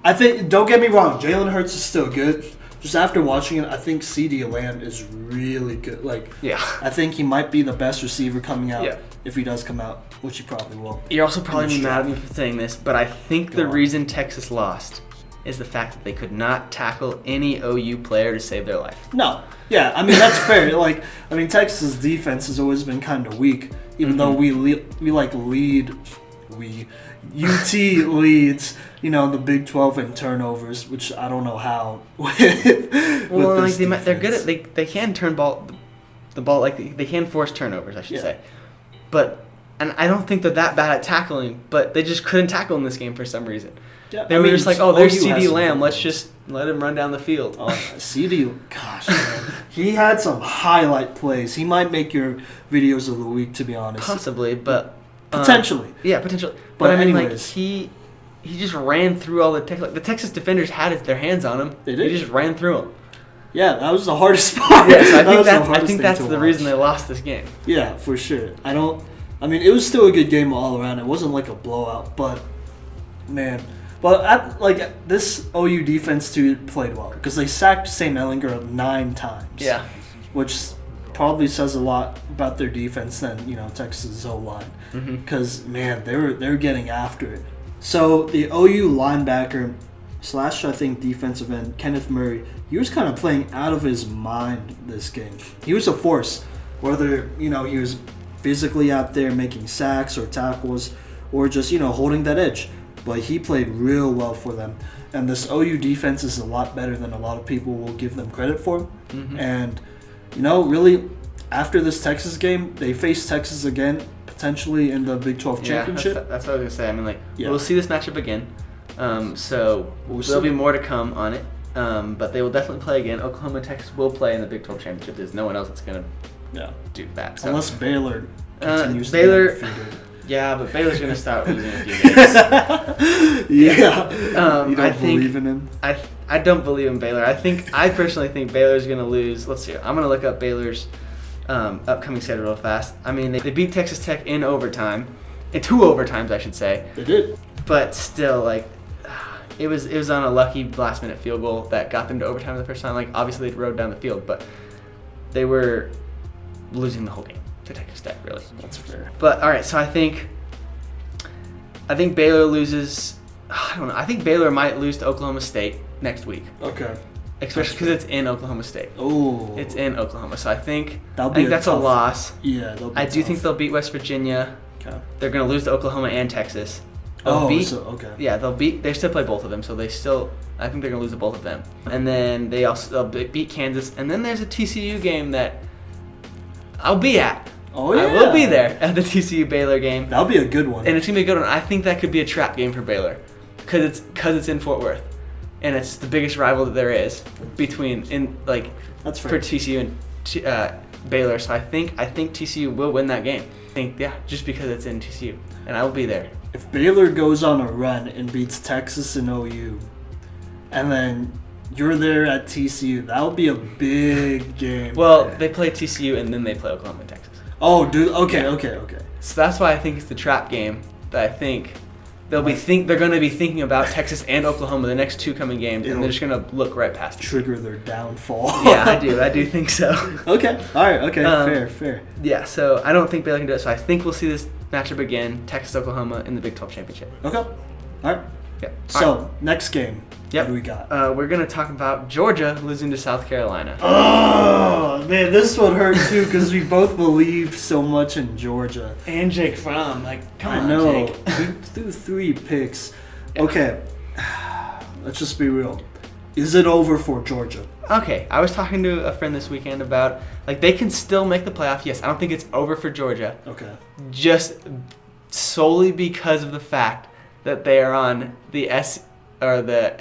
I think, don't get me wrong, Jalen Hurts is still good. Just after watching it, I think CD Lamb is really good. Like, Yeah. I think he might be the best receiver coming out Yeah. if he does come out, which he probably will. You're also probably be mad at me for saying this, but I think the on. reason Texas lost is the fact that they could not tackle any OU player to save their life. No, yeah, I mean that's fair. Like, I mean Texas' defense has always been kind of weak, even though UT leads, you know, the Big 12 in turnovers, which I don't know how. Well, like they're good at they can turn the ball like they can force turnovers, I should say, but and I don't think they're that bad at tackling, but they just couldn't tackle in this game for some reason. Yeah, They were just like, oh, there's OU CD has Lamb. some- Let's just let him run down the field. Oh, CD, gosh, man. He had some highlight plays. He might make your videos of the week, to be honest. Possibly, but Potentially. yeah, potentially. But But I mean, like anyways. he just ran through all the the Texas defenders had their hands on him. They did. He just ran through them. Yeah, that was the hardest part. Yeah, so I That think was the that's hardest thing to the reason watch. they lost this game. Yeah, for sure. I mean, it was still a good game all around. It wasn't like a blowout, but man. But this OU defense too played well because they sacked Sam Ehlinger 9 times. Yeah. Which probably says a lot about their defense than, you know, Texas' O-line. Because, man, they were getting after it. So the OU linebacker / I think defensive end, Kenneth Murray, he was kind of playing out of his mind this game. He was a force, whether, you know, he was physically out there making sacks or tackles or just, you know, holding that edge. But he played real well for them. And this OU defense is a lot better than a lot of people will give them credit for. And, really, after this Texas game, they face Texas again, potentially in the Big 12 championship. That's what I was going to say. We'll see this matchup again. So there'll be more to come on it. But they will definitely play again. Oklahoma and Texas will play in the Big 12 championship. There's no one else that's going to do that. So. Unless Baylor continues to be undefeated. Yeah, but Baylor's going to start losing a few games. Yeah. You don't believe in him? I don't believe in Baylor. I personally think Baylor's going to lose. Let's see. I'm going to look up Baylor's upcoming schedule real fast. I mean, they beat Texas Tech in overtime. In 2 overtimes, I should say. They did. But still, it was on a lucky last-minute field goal that got them to overtime the first time. Obviously, they rode down the field, but they were losing the whole game to Texas Tech, really. That's fair. But, all right, so I think Baylor loses. I don't know. I think Baylor might lose to Oklahoma State next week. Okay. Especially because it's in Oklahoma State. Oh. It's in Oklahoma, so I think that's a loss. Yeah, I do think they'll beat West Virginia. Okay. They're going to lose to Oklahoma and Texas. Okay. Yeah, they still play both of them, so I think they're going to lose to both of them. And then they'll beat Kansas. And then there's a TCU game that I'll be at. Oh, yeah. I will be there at the TCU Baylor game. That'll be a good one. And it's going to be a good one. I think that could be a trap game for Baylor because it's in Fort Worth. And it's the biggest rival that there is That's fair. for TCU and Baylor. So I think TCU will win that game. Just because it's in TCU. And I will be there. If Baylor goes on a run and beats Texas and OU, and then you're there at TCU, that'll be a big game. Well, they play TCU and then they play Oklahoma and Texas. Oh, dude. Okay. So that's why I think it's the trap game that I think they're going to be thinking about Texas and Oklahoma the next 2 coming games, and they're just going to look right past it. Trigger their downfall. Yeah, I do think so. Okay. All right. Okay. Fair. Yeah. So I don't think Baylor can do it. So I think we'll see this matchup again, Texas-Oklahoma in the Big 12 championship. Okay. All right. Yeah. So next game. Yep. What do we got? We're going to talk about Georgia losing to South Carolina. Oh, man, this one hurt too because we both believed so much in Georgia. And Jake Fromm. Come on, I know. Jake. We threw 3 picks. Yeah. Okay. Let's just be real. Is it over for Georgia? Okay. I was talking to a friend this weekend about, they can still make the playoff. Yes, I don't think it's over for Georgia. Okay. Just solely because of the fact that they are on the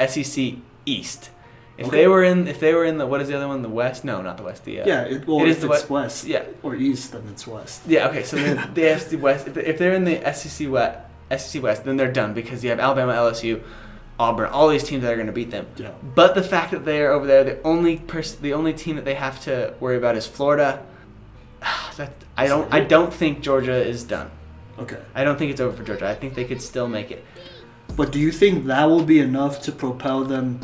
SEC East. If they were in the, what is the other one? The West? No, not the West. If it's West. Yeah. Or East, then it's West. Yeah. Okay. So then the SEC West. If they're in the SEC West, then they're done because you have Alabama, LSU, Auburn, all these teams that are going to beat them. Yeah. But the fact that they are over there, the only team that they have to worry about is Florida. I don't think Georgia is done. Okay. I don't think it's over for Georgia. I think they could still make it. But do you think that will be enough to propel them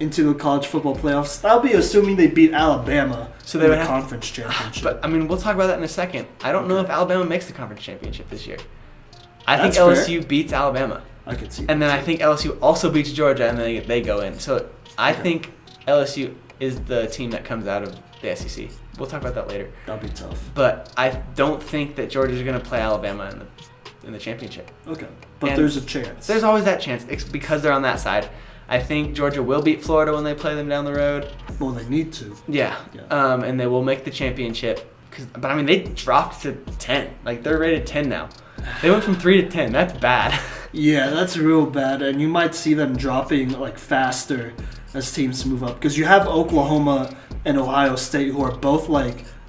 into the college football playoffs? That'll be assuming they beat Alabama in the conference championship. But, we'll talk about that in a second. I don't know if Alabama makes the conference championship this year. I think LSU beats Alabama. I could see that. And then I think LSU also beats Georgia, and then they go in. So I think LSU is the team that comes out of the SEC. We'll talk about that later. That'll be tough. But I don't think that Georgia's going to play Alabama in the championship. Okay. But there's a chance. There's always that chance because they're on that side. I think Georgia will beat Florida when they play them down the road. Well, they need to. Yeah. And they will make the championship. But they dropped to 10. They're rated 10 now. They went from 3 to 10. That's bad. Yeah, that's real bad. And you might see them dropping faster as teams move up. Because you have Oklahoma and Ohio State who are both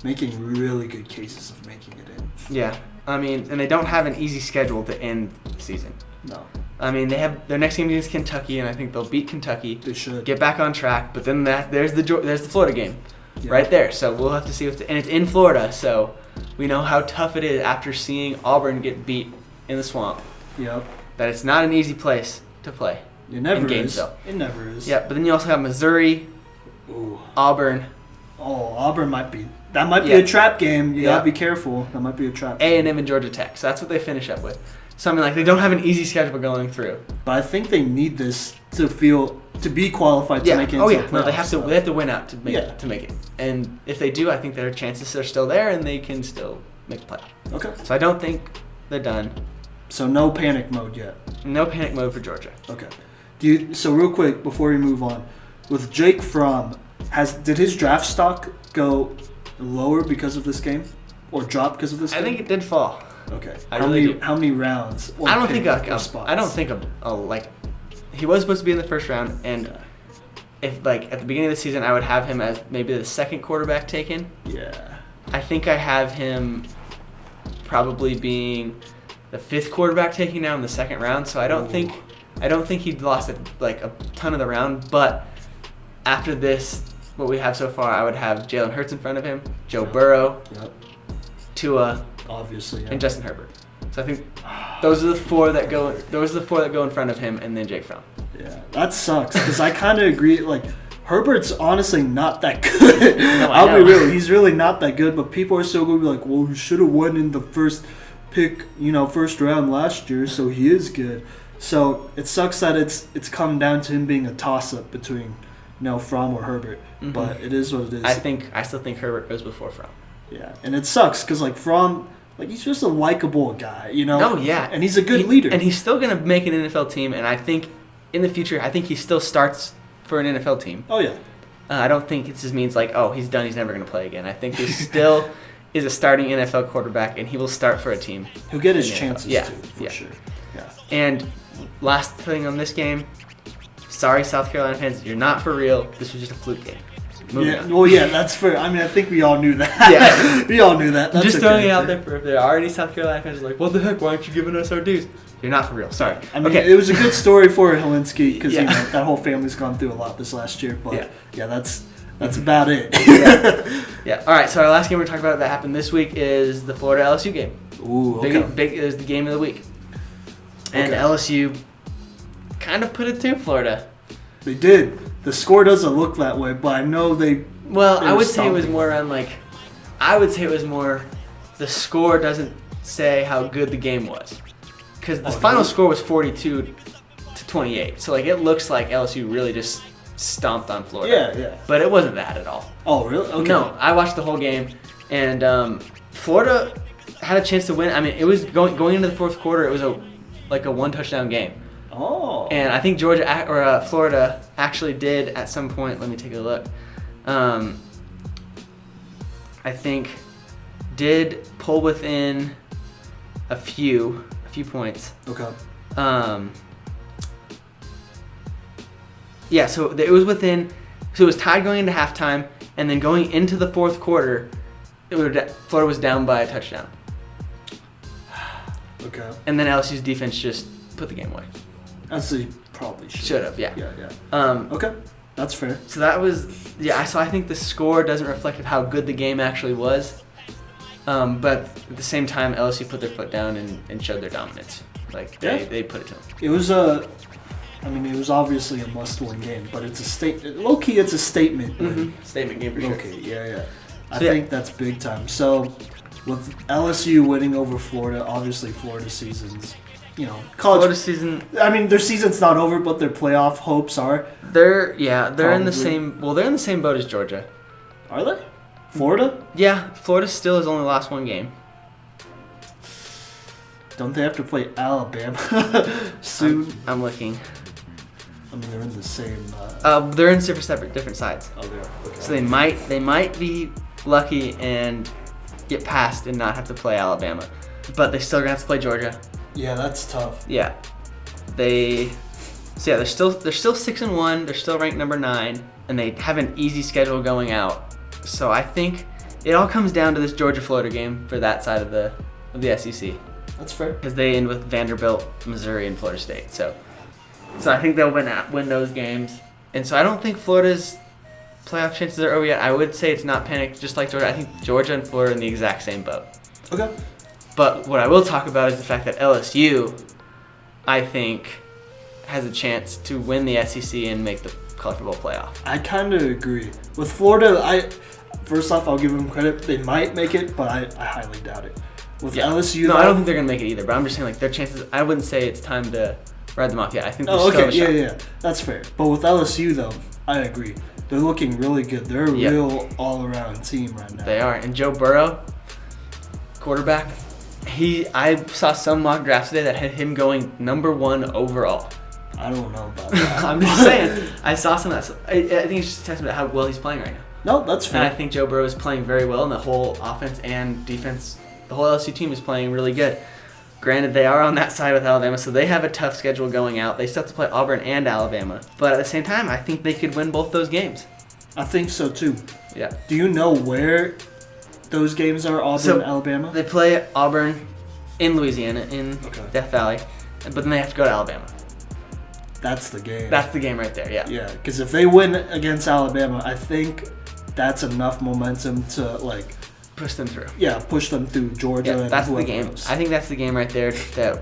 making really good cases of making it in. Yeah. And they don't have an easy schedule to end the season. No. They have their next game against Kentucky, and I think they'll beat Kentucky. They should get back on track. But then there's the Florida game, right there. So we'll have to see and it's in Florida, so we know how tough it is after seeing Auburn get beat in the swamp. Yep. That it's not an easy place to play. It never in is. Gainesville. It never is. Yeah, but then you also have Missouri, Auburn. Oh, Auburn might be. That might be a trap game. You gotta be careful. That might be a trap game. A&M and Georgia Tech. So that's what they finish up with. So they don't have an easy schedule going through. But I think they need this to be qualified to make it into the playoffs. No, they have to win out to make it. And if they do, I think their chances are still there and they can still make the playoff. Okay. So I don't think they're done. So no panic mode yet. No panic mode for Georgia. Okay. So real quick before we move on, with Jake Fromm, did his draft stock go lower because of this game, or drop because of this game? I think it did fall. Okay. How many rounds? I don't think like he was supposed to be in the first round, and if like at the beginning of the season I would have him as maybe the second quarterback taken. Yeah. I think I have him probably being the fifth quarterback taken now in the second round. So I don't think he'd lost a ton of the round, but after this, what we have so far, I would have Jalen Hurts in front of him, Joe Burrow, Tua, obviously, and Justin Herbert. So I think those are the four that go. Those are the four that go in front of him, and then Jake Fromm. Yeah, that sucks because I kind of agree. Like Herbert's honestly not that good. No, I'll be real, he's really not that good. But people are still going to be like, well, he should have won in the first pick, first round last year, so he is good. So it sucks that it's come down to him being a toss up between Fromm or Herbert. Mm-hmm. But it is what it is. I still think Herbert goes before Fromm. Yeah, and it sucks because like Fromm, like he's just a likable guy, Oh yeah, and he's a good leader, and he's still gonna make an NFL team. And I think in the future, he still starts for an NFL team. Oh yeah. I don't think it just means like, oh, he's done, he's never gonna play again. I think he still is a starting NFL quarterback, and he will start for a team. He'll get his chances too, for sure. Yeah. And last thing on this game, sorry South Carolina fans, you're not for real. This was just a fluke game. Well, that's fair. I mean, I think we all knew that. Yeah. We all knew that. That's just throwing it out there for if there are any South Carolina fans like, what the heck, why aren't you giving us our dues? You're not for real. Sorry. I mean, it was a good story for Helinski because that whole family's gone through a lot this last year. But that's about it. Yeah. All right. So our last game we're talking about that happened this week is the Florida LSU game. Ooh, okay. Big is the game of the week, and LSU kind of put it to Florida. They did. The score doesn't look that way, but I know they. Well, I would say it was more around the score doesn't say how good the game was, because the final score was 42-28. So like it looks like LSU really just stomped on Florida. Yeah. But it wasn't that at all. Oh really? Okay. No, I watched the whole game, and Florida had a chance to win. I mean, it was going into the fourth quarter. It was a one touchdown game. Oh. And I think Florida actually did at some point. Let me take a look. I think did pull within a few points. Okay. Yeah. So it was within. So it was tied going into halftime, and then going into the fourth quarter, Florida was down by a touchdown. Okay. And then LSU's defense just put the game away. As they probably should have, yeah. Okay, that's fair. So that was, so I think the score doesn't reflect how good the game actually was. But at the same time, LSU put their foot down and showed their dominance. Like, they put it to them. It was it was obviously a must-win game, but it's a low-key, it's a statement. Mm-hmm. Statement game for sure. Okay, yeah. I think that's big time. So, with LSU winning over Florida, obviously Florida season's, college Florida season. I mean, their season's not over, but their playoff hopes are. They're in the same. Well, they're in the same boat as Georgia. Are they? Florida? Yeah, Florida still has only lost one game. Don't they have to play Alabama soon? I'm looking. I mean, they're in the same. They're in different sides. Oh, they are. Okay. So they might be lucky and get past and not have to play Alabama, but they still gonna have to play Georgia. Yeah, that's tough. Yeah, they're still 6-1. They're still ranked number 9, and they have an easy schedule going out. So I think it all comes down to this Georgia-Florida game for that side of the SEC. That's fair. Because they end with Vanderbilt, Missouri, and Florida State. So I think they'll win those games. And so I don't think Florida's playoff chances are over yet. I would say it's not panicked, just like Georgia. I think Georgia and Florida are in the exact same boat. Okay. But what I will talk about is the fact that LSU, I think, has a chance to win the SEC and make the college football playoff. I kind of agree. With Florida, first off, I'll give them credit. They might make it, but I highly doubt it. With LSU, I don't think they're going to make it either. But I'm just saying, their chances, I wouldn't say it's time to ride them off yet. I think they're still a shot. Yeah. That's fair. But with LSU, though, I agree. They're looking really good. They're a real all-around team right now. They are. And Joe Burrow, quarterback, I saw some mock drafts today that had him going number 1 overall. I don't know about that. I'm just saying. I saw some of that. I think it's just a testament to how well he's playing right now. No, that's fair. And I think Joe Burrow is playing very well, and the whole offense and defense, the whole LSU team is playing really good. Granted, they are on that side with Alabama, so they have a tough schedule going out. They still have to play Auburn and Alabama. But at the same time, I think they could win both those games. I think so, too. Yeah. Do you know where those games are, Auburn, Alabama? They play Auburn in Louisiana, in Death Valley, but then they have to go to Alabama. That's the game. That's the game right there, yeah. Yeah, because if they win against Alabama, I think that's enough momentum to, like... Push them through. Yeah, push them through Georgia and that's the whoever game. else. I think that's the game right there that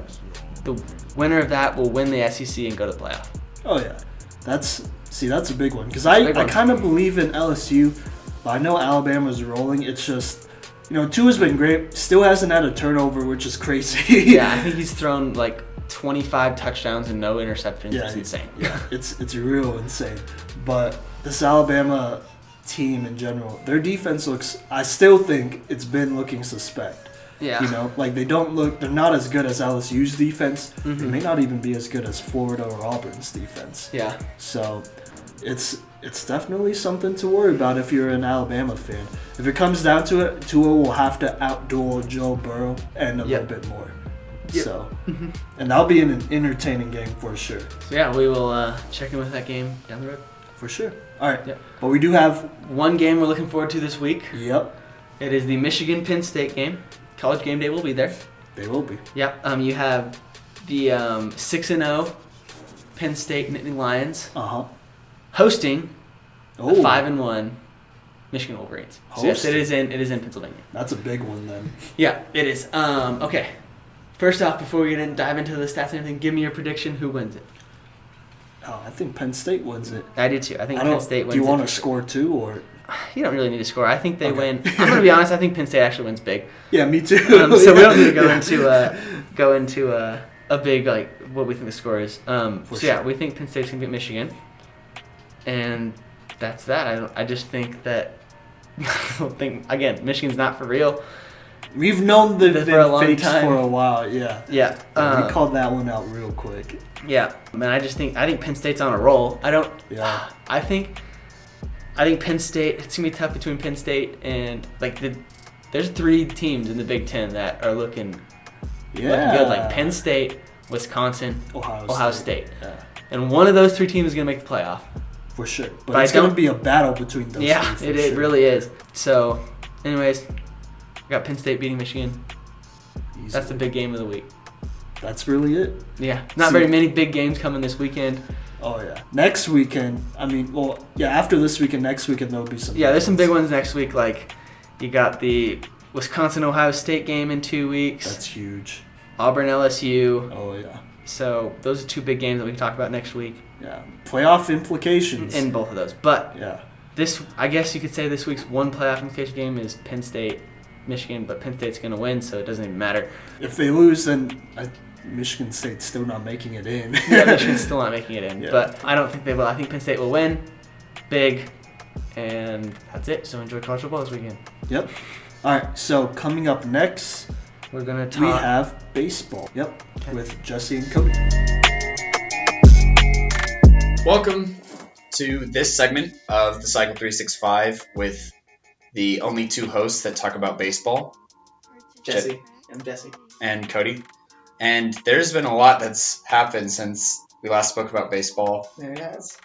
the winner of that will win the SEC and go to the playoff. Oh, yeah. That's a big one. Because I kind of believe in LSU, but I know Alabama's rolling. It's just, Tua's been great. Still hasn't had a turnover, which is crazy. Yeah, I think he's thrown like 25 touchdowns and no interceptions. Yeah, it's insane. Yeah, it's real insane. But this Alabama team in general, their defense I still think it's been looking suspect. Yeah. They're not as good as LSU's defense. Mm-hmm. They may not even be as good as Florida or Auburn's defense. Yeah. So it's definitely something to worry about if you're an Alabama fan. If it comes down to it, Tua will have to outduel Joe Burrow and a little bit more. Yep. So, and that'll be an entertaining game for sure. So yeah, we will check in with that game down the road. For sure. All right. Yep. But we do have one game we're looking forward to this week. Yep. It is the Michigan-Penn State game. College Game Day will be there. They will be. Yep. You have the 6-0 Penn State Nittany Lions hosting the 5-1 Michigan Wolverines. So yes, it is in Pennsylvania. That's a big one then. Yeah, it is. Okay. First off, before we dive into the stats and everything, give me your prediction. Who wins it? Oh, I think Penn State wins it. I do too. I think Penn State wins it. Do you want to score too, or? You don't really need to score. I think they win. I'm going to be honest. I think Penn State actually wins big. Yeah, me too. So we don't need to go into a big what we think the score is. Yeah, we think Penn State's going to beat Michigan, and that's that. I just think that Michigan's not for real. We've known they've been fakes for a while. Yeah. Yeah. We called that one out real quick. Yeah. I think Penn State's on a roll. Yeah. I think Penn State, it's going to be tough between Penn State and, there's 3 teams in the Big Ten that are looking good. Like Penn State, Wisconsin, Ohio State. Yeah. And one of those 3 teams is going to make the playoff. For sure. But it's going to be a battle between those 3. Yeah, it really is. So, anyways, we got Penn State beating Michigan. Easy. That's the big game of the week. That's really it. Yeah. Not very many big games coming this weekend. Oh, yeah. Next weekend, after this weekend, next weekend there'll be some. Yeah, there's some big ones next week. You got the Wisconsin-Ohio State game in 2 weeks. That's huge. Auburn-LSU. Oh, yeah. So those are 2 big games that we can talk about next week. Yeah. Playoff implications. In both of those. But yeah. I guess you could say this week's one playoff implication game is Penn State, Michigan, but Penn State's going to win, so it doesn't even matter. If they lose, then Michigan State's still not making it in. Yeah, Michigan's still not making it in. Yeah. But I don't think they will. I think Penn State will win big, and that's it. So enjoy college football this weekend. Yep. All right, so coming up next, we have baseball. Yep, with Jesse and Cody. Welcome to this segment of the Cycle 365 with the only 2 hosts that talk about baseball. Jesse. I'm Jesse. And Cody. And there's been a lot that's happened since we last spoke about baseball. There it has.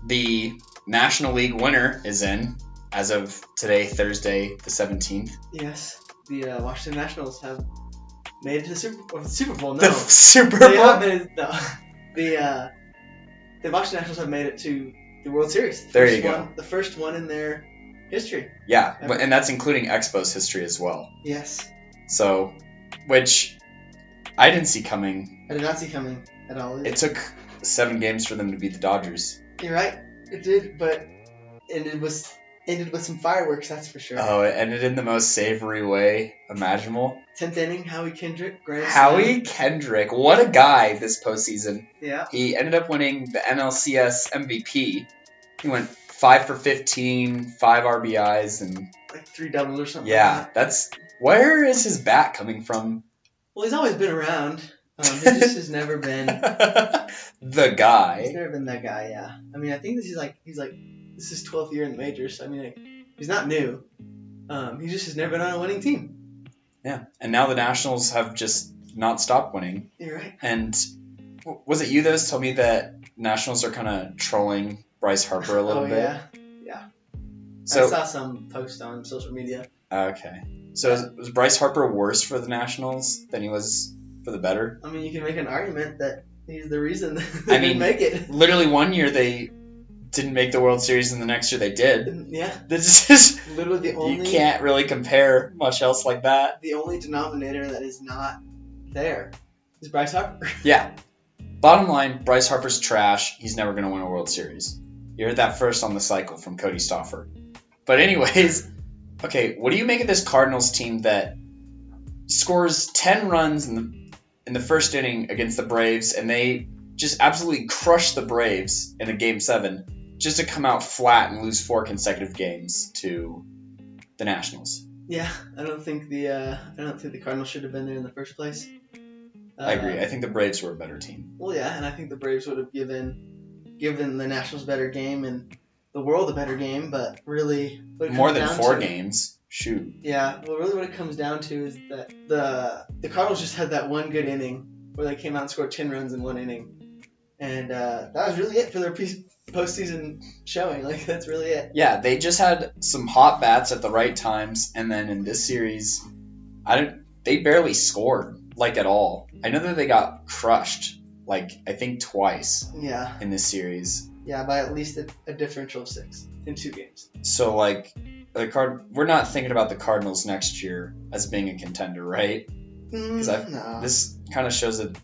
The National League winner is in as of today, Thursday, the 17th. Yes. The Washington Nationals have made it to the Super Bowl. No. The Super Bowl? They have made it, the Washington Nationals have made it to the World Series. There you go. The first one in their history. Yeah, and that's including Expos history as well. Yes. So, which I didn't see coming. I did not see coming at all. It took 7 games for them to beat the Dodgers. You're right. It did, but ended with some fireworks, that's for sure. Oh, it ended in the most savory way imaginable. 10th inning, Howie Kendrick. Howie Kendrick, what a guy this postseason. Yeah. He ended up winning the NLCS MVP. He went 5 for 15, 5 RBIs, and 3 doubles or something. Yeah, where is his bat coming from? Well, he's always been around. He just has never been the guy. He's never been that guy. Yeah. I think this this is his 12th year in the majors. I mean, like, he's not new. He just has never been on a winning team. Yeah, and now the Nationals have just not stopped winning. You're right. And was it you that told me that Nationals are kind of trolling Bryce Harper a little bit? Yeah. So, I saw some post on social media. Okay. So was Bryce Harper worse for the Nationals than he was for the better? I mean, you can make an argument that he's the reason I they mean, didn't make it. Literally one year they didn't make the World Series, and the next year they did. Yeah. This is Literally the only. You can't really compare much else like that. The only denominator that is not there is Bryce Harper. Yeah. Bottom line, Bryce Harper's trash. He's never going to win a World Series. You heard that first on the cycle from Cody Stoffer. But anyways, okay, what do you make of this Cardinals team that scores 10 runs in the first inning against the Braves, and they just absolutely crush the Braves in a Game 7 just to come out flat and lose 4 consecutive games to the Nationals? Yeah, I don't think the Cardinals should have been there in the first place. I agree. I think the Braves were a better team. Well, yeah, and I think the Braves would have given the Nationals a better game and the world a better game, but really more than 4 games. Shoot. Yeah, well, really what it comes down to is that the Cardinals just had that one good inning where they came out and scored 10 runs in one inning, and that was really it for their postseason showing. Like, that's really it. Yeah, they just had some hot bats at the right times, and then in this series, they barely scored, like, at all. I know that they got crushed, like, I think twice. Yeah. In this series. Yeah, by at least a differential of 6 in 2 games. So, like, we're not thinking about the Cardinals next year as being a contender, right? Because No. This kind of shows that,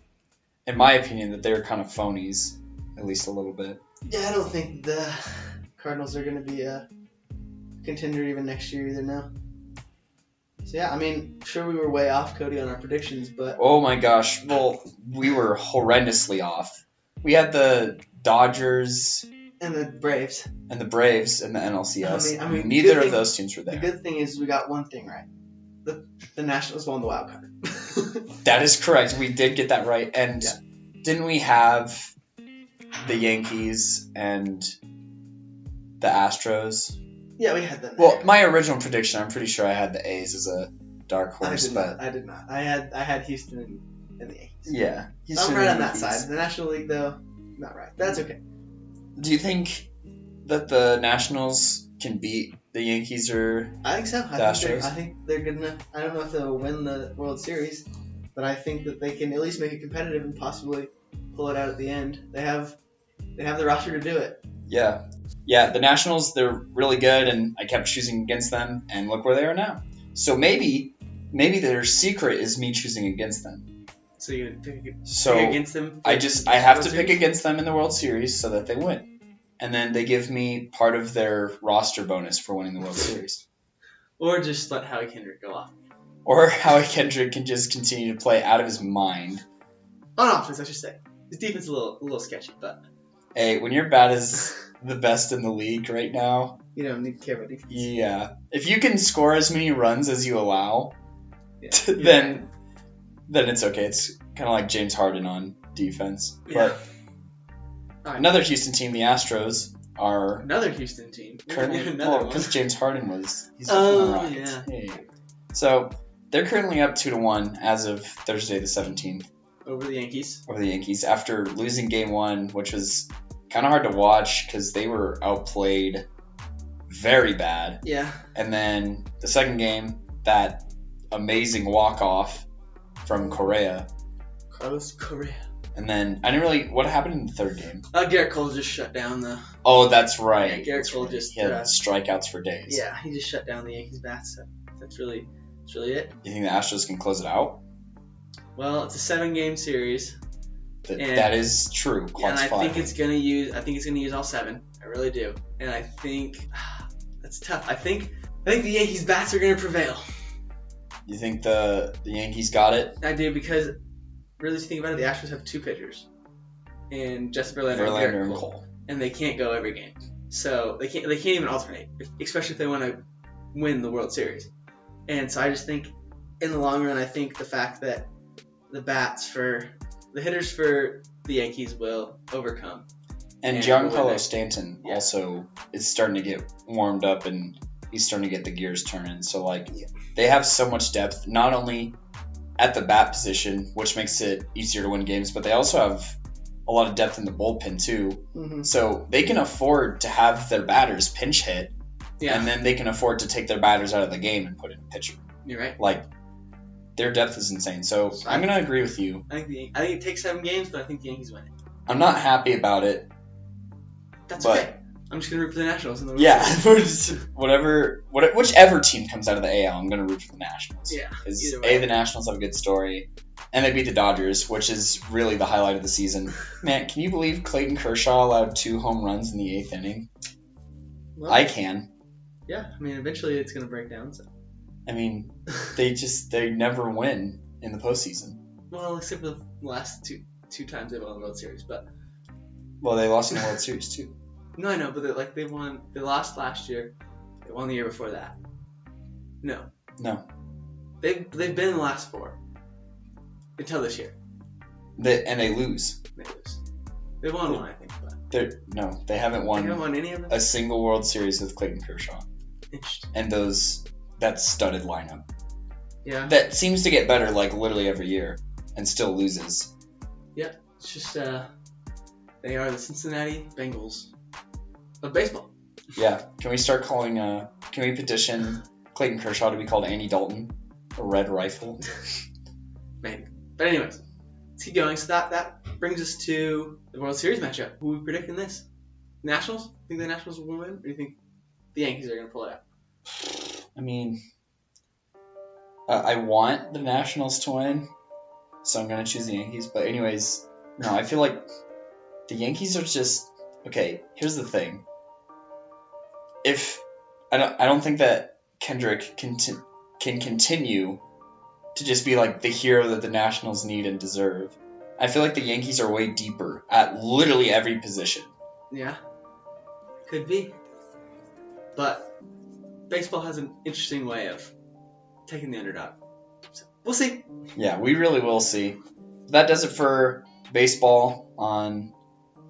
in my opinion, that they're kind of phonies, at least a little bit. Yeah, I don't think the Cardinals are going to be a contender even next year either now. So, yeah, I mean, sure we were way off, Cody, on our predictions, but... Oh, my gosh. Well, we were horrendously off. We had the Dodgers... And the Braves. And the Braves in the NLCS. I mean, neither of those teams were there. The good thing is we got one thing right. The Nationals won the wild card. That is correct. We did get that right. And didn't we have the Yankees and the Astros? Yeah, we had them there. Well, my original prediction, I'm pretty sure I had the A's as a dark horse. I did not. I had Houston and the Yankees. Yeah. I'm right on that side. The National League, though, not right. That's okay. Do you think that the Nationals can beat the Yankees or I think so. the Astros? I think they're good enough. I don't know if they'll win the World Series, but I think that they can at least make it competitive and possibly pull it out at the end. They have the roster to do it. Yeah. Yeah, the Nationals, they're really good, and I kept choosing against them, and look where they are now. So maybe their secret is me choosing against them. So you would pick against them? I have to pick against them in the World Series so that they win. And then they give me part of their roster bonus for winning the World Series. Or just let Howie Kendrick go off. Or Howie Kendrick can just continue to play out of his mind. On offense, I should say. His defense is a little sketchy, but... Hey, when your bat is the best in the league right now... You don't need to care about defense. Yeah. If you can score as many runs as you allow, then it's okay. It's kind of like James Harden on defense. Yeah. But another Houston team, the Astros, are... Another Houston team. Currently, because James Harden he's on the Rockets. Yeah. Hey. So, they're currently up 2-1 as of Thursday the 17th. Over the Yankees. After losing Game 1, which was kind of hard to watch because they were outplayed very bad. Yeah. And then the second game, that amazing walk-off from Correa. Carlos Correa. And then, what happened in the third game? Garrett Cole just shut down the... Oh, that's right. Yeah, Garrett Cole just... He had strikeouts for days. Yeah, he just shut down the Yankees' bats, so that's really it. You think the Astros can close it out? Well, it's a 7-game series. That is true. And I think it's gonna use all 7. I really do. And I think that's tough. I think the Yankees' bats are gonna prevail. You think the Yankees got it? I do, because really, if you think about it, the Astros have 2 pitchers, and Justin Verlander and Cole, and they can't go every game. So they can't even alternate, especially if they want to win the World Series. And so I just think, in the long run, I think the fact that the hitters for the Yankees will overcome. And Giancarlo Stanton also is starting to get warmed up, and he's starting to get the gears turning. So, like, they have so much depth, not only at the bat position, which makes it easier to win games, but they also have a lot of depth in the bullpen, too. Mm-hmm. So they can afford to have their batters pinch hit, and then they can afford to take their batters out of the game and put in a pitcher. You're right. Like, their depth is insane. So I'm going to agree with you. I think it takes 7 games, but I think the Yankees win it. I'm not happy about it. That's okay. I'm just going to root for the Nationals in the World Series. Whichever team comes out of the AL, I'm going to root for the Nationals. Yeah. Because the Nationals have a good story, and they beat the Dodgers, which is really the highlight of the season. Man, can you believe Clayton Kershaw allowed 2 home runs in the 8th inning? Well, I can. Yeah, I mean, eventually it's going to break down. So. I mean, they never win in the postseason. Well, except for the last two times they won the World Series, but. Well, they lost in the World Series too. No, I know, but they won. They lost last year. They won the year before that. No. They've been in the last 4 until this year. They lose. They lose. They won one, I think. But they haven't won. They haven't won any of them. A single World Series with Clayton Kershaw. Interesting. And that studded lineup. Yeah. That seems to get better like literally every year, and still loses. Yeah, it's just they are the Cincinnati Bengals of baseball. Yeah. Can we start calling? Can we petition Clayton Kershaw to be called Andy Dalton, a Red Rifle? Maybe. But anyways, let's keep going. So that brings us to the World Series matchup. Who are we predicting this? Nationals? Think the Nationals will win, or do you think the Yankees are going to pull it out? I mean, I want the Nationals to win, so I'm going to choose the Yankees. But anyways, no, I feel like the Yankees are just... Okay, here's the thing. If I don't think that Kendrick can continue to just be like the hero that the Nationals need and deserve. I feel like the Yankees are way deeper at literally every position. Yeah, could be. But baseball has an interesting way of taking the underdog. So we'll see. Yeah, we really will see. That does it for baseball on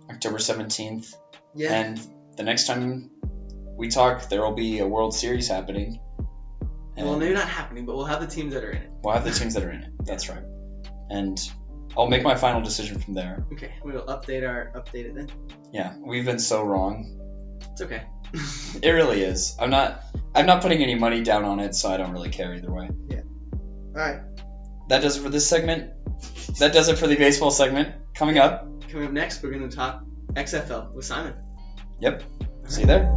October 17th. Yeah. And the next time we talk, there will be a World Series happening. Well, maybe not happening, but we'll have the teams that are in it. We'll have the teams that are in it. That's right. And I'll make my final decision from there. Okay, we'll update it then. Yeah, we've been so wrong. It's okay. It really is. I'm not putting any money down on it, so I don't really care either way. Yeah. All right. That does it for this segment. That does it for the baseball segment. Coming up next, we're going to talk XFL with Simon. Yep. See you there.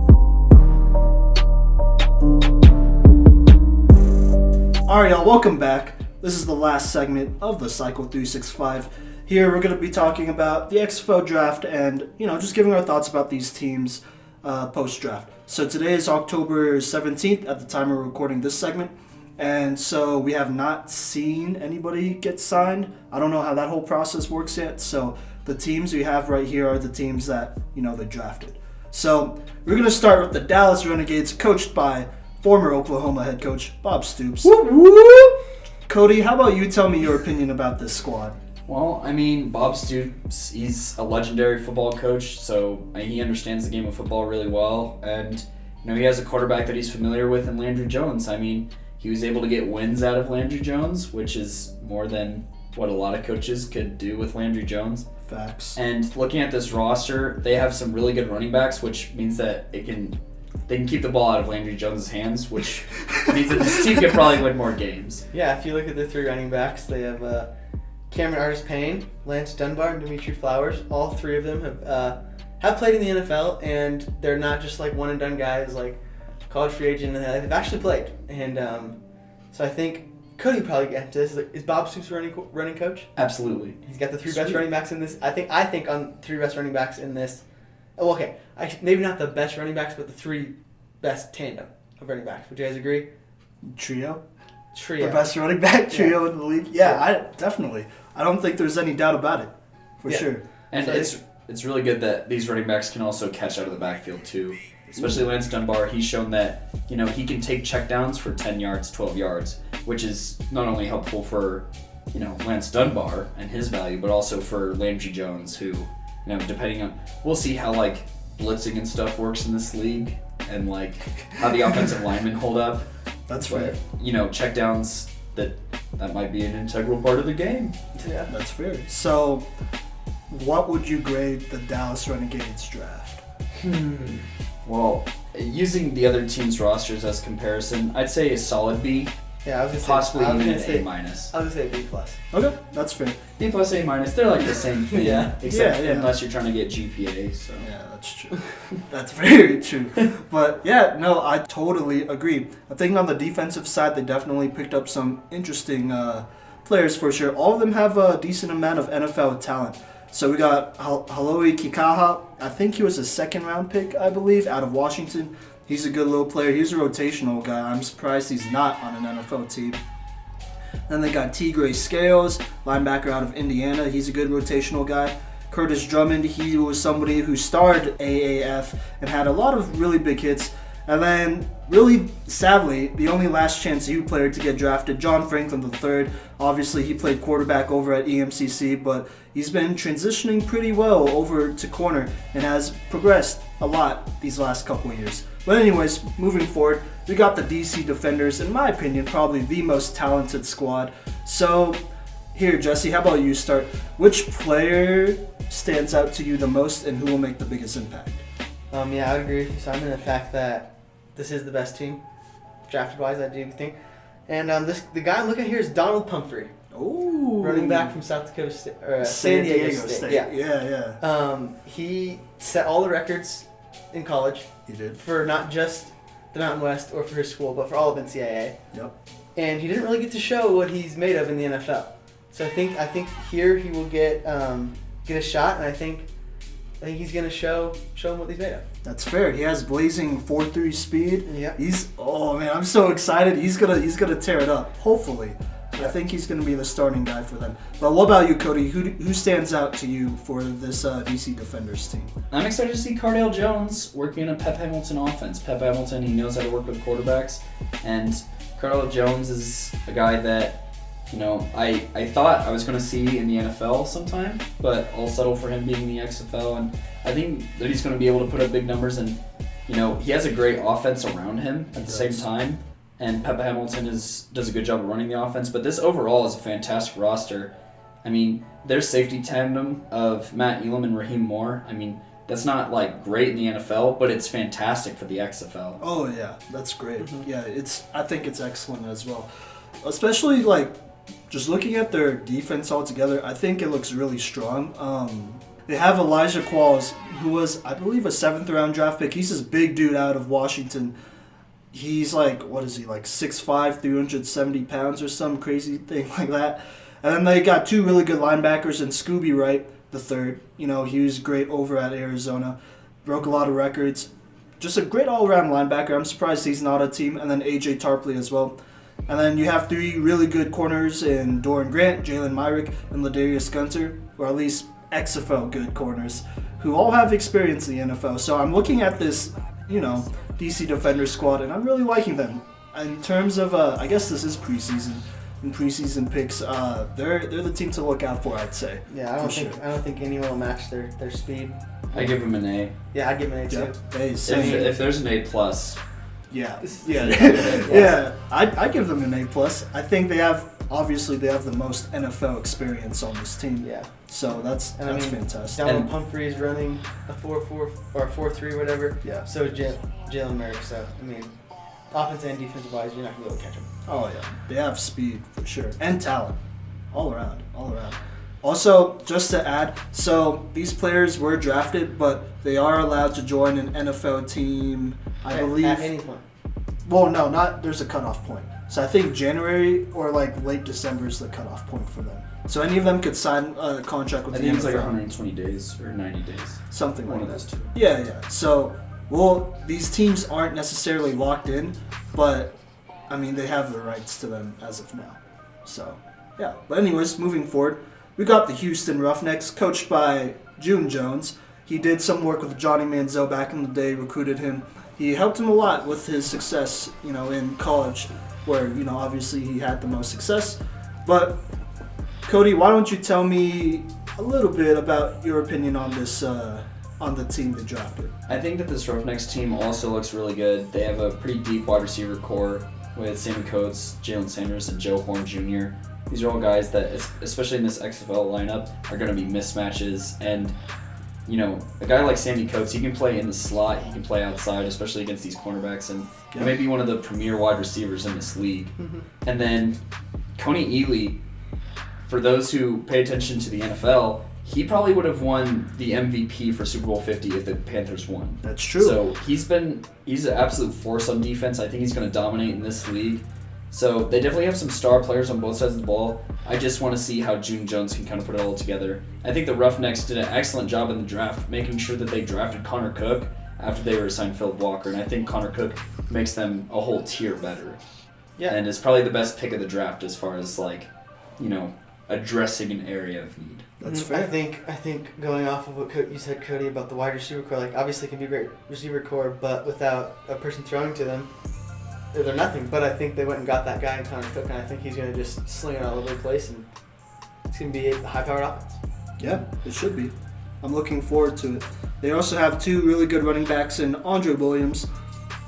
Alright, y'all, welcome back. This is the last segment of the Cycle 365. Here we're going to be talking about the XFL Draft and, just giving our thoughts about these teams post-draft. So today is October 17th at the time we're recording this segment. And so we have not seen anybody get signed. I don't know how that whole process works yet. So the teams we have right here are the teams that, they drafted. So we're going to start with the Dallas Renegades, coached by former Oklahoma head coach Bob Stoops. Whoop, whoop. Cody, how about you tell me your opinion about this squad? Well, I mean, Bob Stoops, he's a legendary football coach, so he understands the game of football really well. And, he has a quarterback that he's familiar with in Landry Jones. I mean, he was able to get wins out of Landry Jones, which is more than what a lot of coaches could do with Landry Jones. Facts. And looking at this roster, they have some really good running backs, which means that they can keep the ball out of Landry Jones' hands, which means that this team could probably win more games. Yeah, if you look at the 3 running backs, they have Cameron Artis-Payne, Lance Dunbar, and Dimitri Flowers. All 3 of them have played in the NFL, and they're not just like one and done guys like college free agent. They've actually played, and so I think Cody probably get into this. Is Bob Stoops running coach? Absolutely. He's got the 3 best running backs in this. I think on 3 best running backs in this. Oh, okay. Maybe not the best running backs, but the 3 best tandem of running backs. Would you guys agree? Trio. The best running back trio in the league. Yeah, definitely. I don't think there's any doubt about it, for sure. And so it's really good that these running backs can also catch out of the backfield too. Especially Lance Dunbar, he's shown that he can take checkdowns for 10 yards, 12 yards, which is not only helpful for Lance Dunbar and his value, but also for Landry Jones, who depending on, we'll see how like blitzing and stuff works in this league, and like how the offensive linemen hold up. That's fair. Check downs, that might be an integral part of the game. Yeah, that's fair. So, what would you grade the Dallas Renegades draft? Well, using the other teams' rosters as comparison, I'd say a solid B. Yeah, I was gonna possibly say, even an say, A minus. I was gonna say B plus. Okay, that's fair. B plus, A minus, they're like the same thing. Yeah. Except Yeah. unless you're trying to get GPA. So Yeah, that's true. That's very true. But yeah, no, I totally agree. I think on the defensive side, they definitely picked up some interesting players for sure. All of them have a decent amount of NFL talent. So we got Haloi Kikaha. I think he was a second-round pick, I believe, out of Washington. He's a good little player. He's a rotational guy. I'm surprised he's not on an NFL team. Then they got Tigray Scales, linebacker out of Indiana. He's a good rotational guy. Curtis Drummond, he was somebody who starred AAF and had a lot of really big hits. And then, really sadly, the only last chance U player to get drafted, John Franklin III. Obviously, he played quarterback over at EMCC, but he's been transitioning pretty well over to corner and has progressed a lot these last couple of years. But anyways, moving forward, we got the DC Defenders, in my opinion, probably the most talented squad. So, here, Jesse, how about you start? Which player stands out to you the most and who will make the biggest impact? Yeah, I would agree with you, Simon, the fact that this is the best team, drafted-wise, I do think. And the guy I'm looking at here is Donald Pumphrey. Ooh. Running back from South Dakota State, or San Diego State. Yeah. He set all the records in college. He did. For not just the Mountain West or for his school, but for all of NCAA. Yep. And he didn't really get to show what he's made of in the NFL. So I think here he will get a shot, and I think he's gonna show him what he's made of. That's fair. He has blazing 4.3 speed. Yeah. I'm so excited. He's gonna tear it up. Hopefully. I think he's going to be the starting guy for them. But what about you, Cody? Who stands out to you for this DC Defenders team? I'm excited to see Cardale Jones working in a Pep Hamilton offense. Pep Hamilton, he knows how to work with quarterbacks. And Cardale Jones is a guy that, I thought I was going to see in the NFL sometime, but I'll settle for him being in the XFL. And I think that he's going to be able to put up big numbers. And, he has a great offense around him at the same time. And Pep Hamilton does a good job of running the offense. But this overall is a fantastic roster. I mean, their safety tandem of Matt Elam and Raheem Moore, that's not great in the NFL, but it's fantastic for the XFL. Oh yeah, that's great. Mm-hmm. Yeah, I think it's excellent as well. Especially just looking at their defense altogether, I think it looks really strong. They have Elijah Qualls, who was, I believe, a 7th-round draft pick. He's this big dude out of Washington. He's 6'5", 370 pounds or some crazy thing like that. And then they got 2 really good linebackers in Scooby Wright the third. He was great over at Arizona. Broke a lot of records. Just a great all-around linebacker. I'm surprised he's not a team. And then A.J. Tarpley as well. And then you have 3 really good corners in Doran Grant, Jalen Myrick, and Ladarius Gunter, or at least XFL good corners, who all have experience in the NFL. So I'm looking at this, DC Defenders squad, and I'm really liking them. In terms of, I guess this is preseason. In preseason picks, they're the team to look out for, I'd say. Yeah, I don't think anyone will match their speed. I give them an A. Yeah, I give them an A too. Yeah. If there's an A plus. Yeah. Yeah. I give them an A plus. I think they have the most NFL experience on this team. Yeah. So that's fantastic. Donald Pumphrey is running a 4.4 or 4.3, whatever. Yeah. So Jalen Merrick. So offense and defensive wise, you're not gonna be able to catch them. Oh yeah, they have speed for sure and talent, all around. Also, just to add, so these players were drafted, but they are allowed to join an NFL team. I believe at any point. Well, no, not. There's a cutoff point. So I think January or late December is the cutoff point for them. So any of them could sign a contract with the NFL. I think it's 120 days or 90 days. Something One like of that. those two. Yeah. So, these teams aren't necessarily locked in, but they have the rights to them as of now. So, yeah. But anyways, moving forward, we got the Houston Roughnecks, coached by June Jones. He did some work with Johnny Manziel back in the day, recruited him. He helped him a lot with his success, in college, where, obviously he had the most success. But, Cody, why don't you tell me a little bit about your opinion on this, on the team they drafted. I think that this Roughnecks team also looks really good. They have a pretty deep wide receiver core with Sammy Coates, Jalen Sanders, and Joe Horn Jr. These are all guys that, especially in this XFL lineup, are going to be mismatches. And, you know, a guy like Sammy Coates, he can play in the slot, he can play outside, especially against these cornerbacks, and he may be one of the premier wide receivers in this league. And then Coney Ely, for those who pay attention to the NFL, he probably would have won the MVP for Super Bowl 50 if the Panthers won. That's true. So he's an absolute force on defense. I think he's going to dominate in this league. So they definitely have some star players on both sides of the ball. I just want to see how June Jones can kind of put it all together. I think the Roughnecks did an excellent job in the draft, making sure that they drafted Connor Cook after they were assigned Philip Walker. And I think Connor Cook makes them a whole tier better. Yeah. And is probably the best pick of the draft as far as, like, you know, addressing an area of need. That's fair. I think going off of what you said, Cody, about the wide receiver core, like obviously it can be a great receiver core, but without a person throwing to them, they're nothing. But I think they went and got that guy in Connor Cook, and I think he's going to just sling it all over the place, and it's going to be a high-powered offense. Yeah, it should be. I'm looking forward to it. They also have two really good running backs in Andre Williams,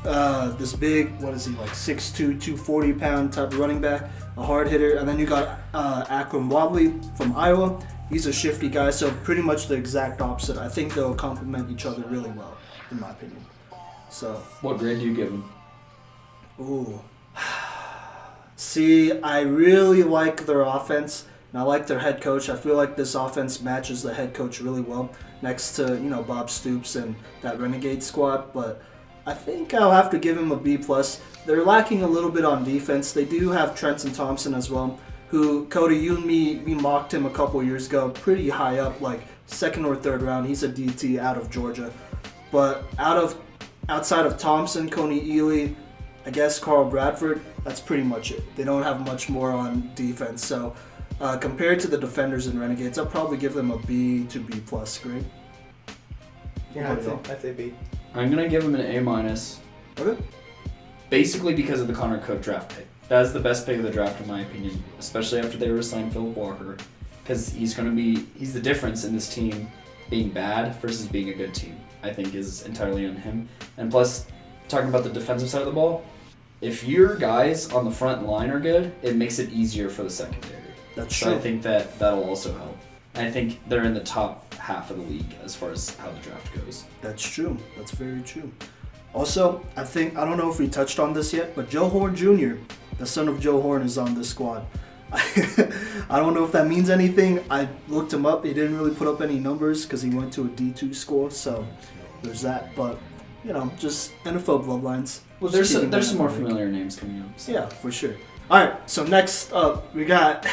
this big, what is he, like 6'2", 240-pound type of running back, a hard hitter. And then you got Akram Wadley from Iowa. He's a shifty guy, so pretty much the exact opposite. I think they'll complement each other really well, in my opinion. So, What grade do you give him? ooh. See, I really like their offense, and I like their head coach. I feel like this offense matches the head coach really well next to, you know, Bob Stoops and that Renegade squad. But I think I'll have to give him a B+. They're lacking a little bit on defense. They do have Trenton Thompson as well, who, Cody, you and me, we mocked him a couple years ago, pretty high up, like second or third round. He's a DT out of Georgia. But outside of Thompson, Coney Ely, I guess Carl Bradford, that's pretty much it. They don't have much more on defense. So compared to the defenders and Renegades, I'll probably give them a B to B+ grade. Yeah, I'd say B. I'm going to give him an A-. Okay. Basically because of the Connor Cook draft pick. That is the best pick of the draft in my opinion, especially after they were assigned Philip Walker, because he's the difference in this team being bad versus being a good team. I think is entirely on him. And plus, talking about the defensive side of the ball, if your guys on the front line are good, it makes it easier for the secondary. That's so true. I think that'll also help. I think they're in the top half of the league as far as how the draft goes. That's true. That's very true. Also, I don't know if we touched on this yet, but Joe Horn Jr., the son of Joe Horn, is on this squad. I don't know if that means anything. I looked him up. He didn't really put up any numbers because he went to a D2 school, so there's that. But, you know, just NFL bloodlines. Well, there's some more familiar names coming up. So. Yeah, for sure. All right, so next up, we got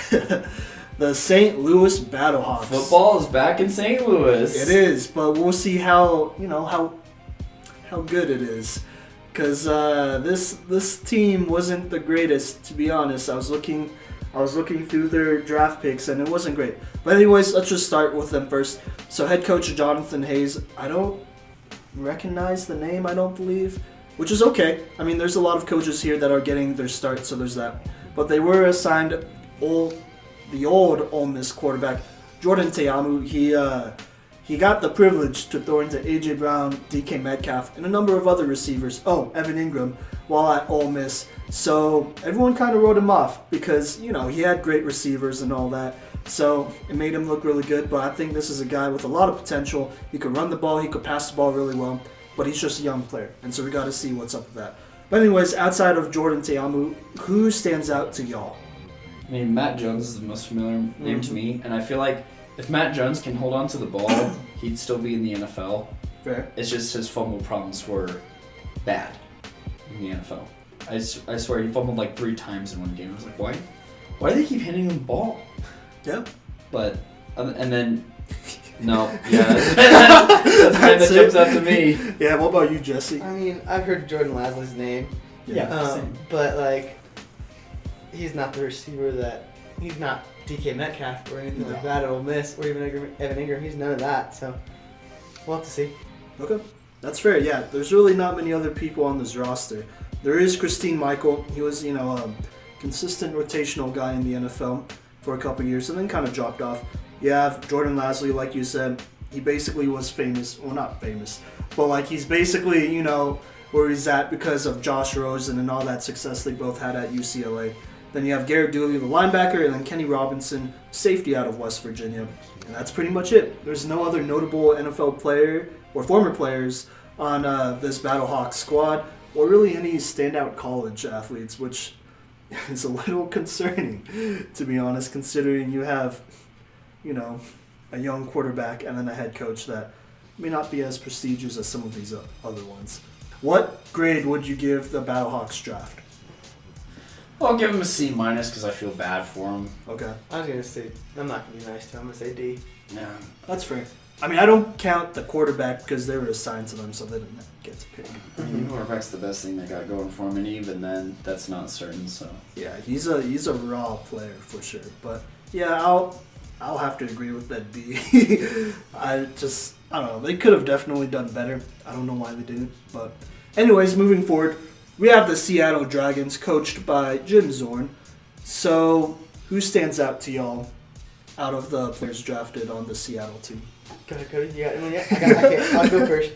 the St. Louis Battlehawks. Football is back in St. Louis. It is, but we'll see how good it is. Because this team wasn't the greatest, to be honest. I was looking through their draft picks, and it wasn't great. But anyways, let's just start with them first. So head coach Jonathan Hayes, I don't recognize the name, I don't believe, which is okay. I mean, there's a lot of coaches here that are getting their start, so there's that. But they were assigned the old Ole Miss quarterback, Jordan Teamu. He got the privilege to throw into A.J. Brown, DK Metcalf, and a number of other receivers. Oh, Evan Ingram, while at Ole Miss. So everyone kind of wrote him off because, you know, he had great receivers and all that. So it made him look really good. But I think this is a guy with a lot of potential. He could run the ball. He could pass the ball really well. But he's just a young player. And so we got to see what's up with that. But anyways, outside of Jordan Teamu, who stands out to y'all? I mean, Matt Jones is the most familiar name to me. And I feel like if Matt Jones can hold on to the ball, he'd still be in the NFL. Fair. It's just his fumble problems were bad in the NFL. I swear, he fumbled like 3 times in one game. I was like, why do they keep hitting him the ball? Yep. But, and then, no, yeah, that's the name that jumps out to me. Yeah, what about you, Jesse? I mean, I've heard Jordan Lasley's name. Yeah, but, like, he's not the receiver he's not DK Metcalf or anything like that at Ole Miss, or even Evan Ingram. He's none of that, so we'll have to see. Okay. That's fair, yeah. There's really not many other people on this roster. There is Christine Michael. He was, a consistent rotational guy in the NFL for a couple years and then kind of dropped off. You have Jordan Lasley, like you said. He basically was famous. Well, not famous, but like he's basically, you know, where he's at because of Josh Rosen and all that success they both had at UCLA. Then you have Garrett Dooley, the linebacker, and then Kenny Robinson, safety out of West Virginia. And that's pretty much it. There's no other notable NFL player or former players on this Battlehawks squad, or really any standout college athletes, which is a little concerning, to be honest, considering you have, you know, a young quarterback and then a head coach that may not be as prestigious as some of these other ones. What grade would you give the Battlehawks draft? I'll give him a C- because I feel bad for him. Okay. I was going to say, I'm not going to be nice to him. I'm going to say D. Yeah. That's fair. I mean, I don't count the quarterback because they were assigned to them, so they didn't get to pick. I mean, quarterback's the best thing they got going for him, and even then, that's not certain. So Yeah, he's a raw player for sure. But yeah, I'll have to agree with that D. I don't know. They could have definitely done better. I don't know why they didn't. But anyways, moving forward, we have the Seattle Dragons, coached by Jim Zorn. So who stands out to y'all out of the players drafted on the Seattle team? Go ahead, Cody. You got anyone yet? Okay, I'll go first.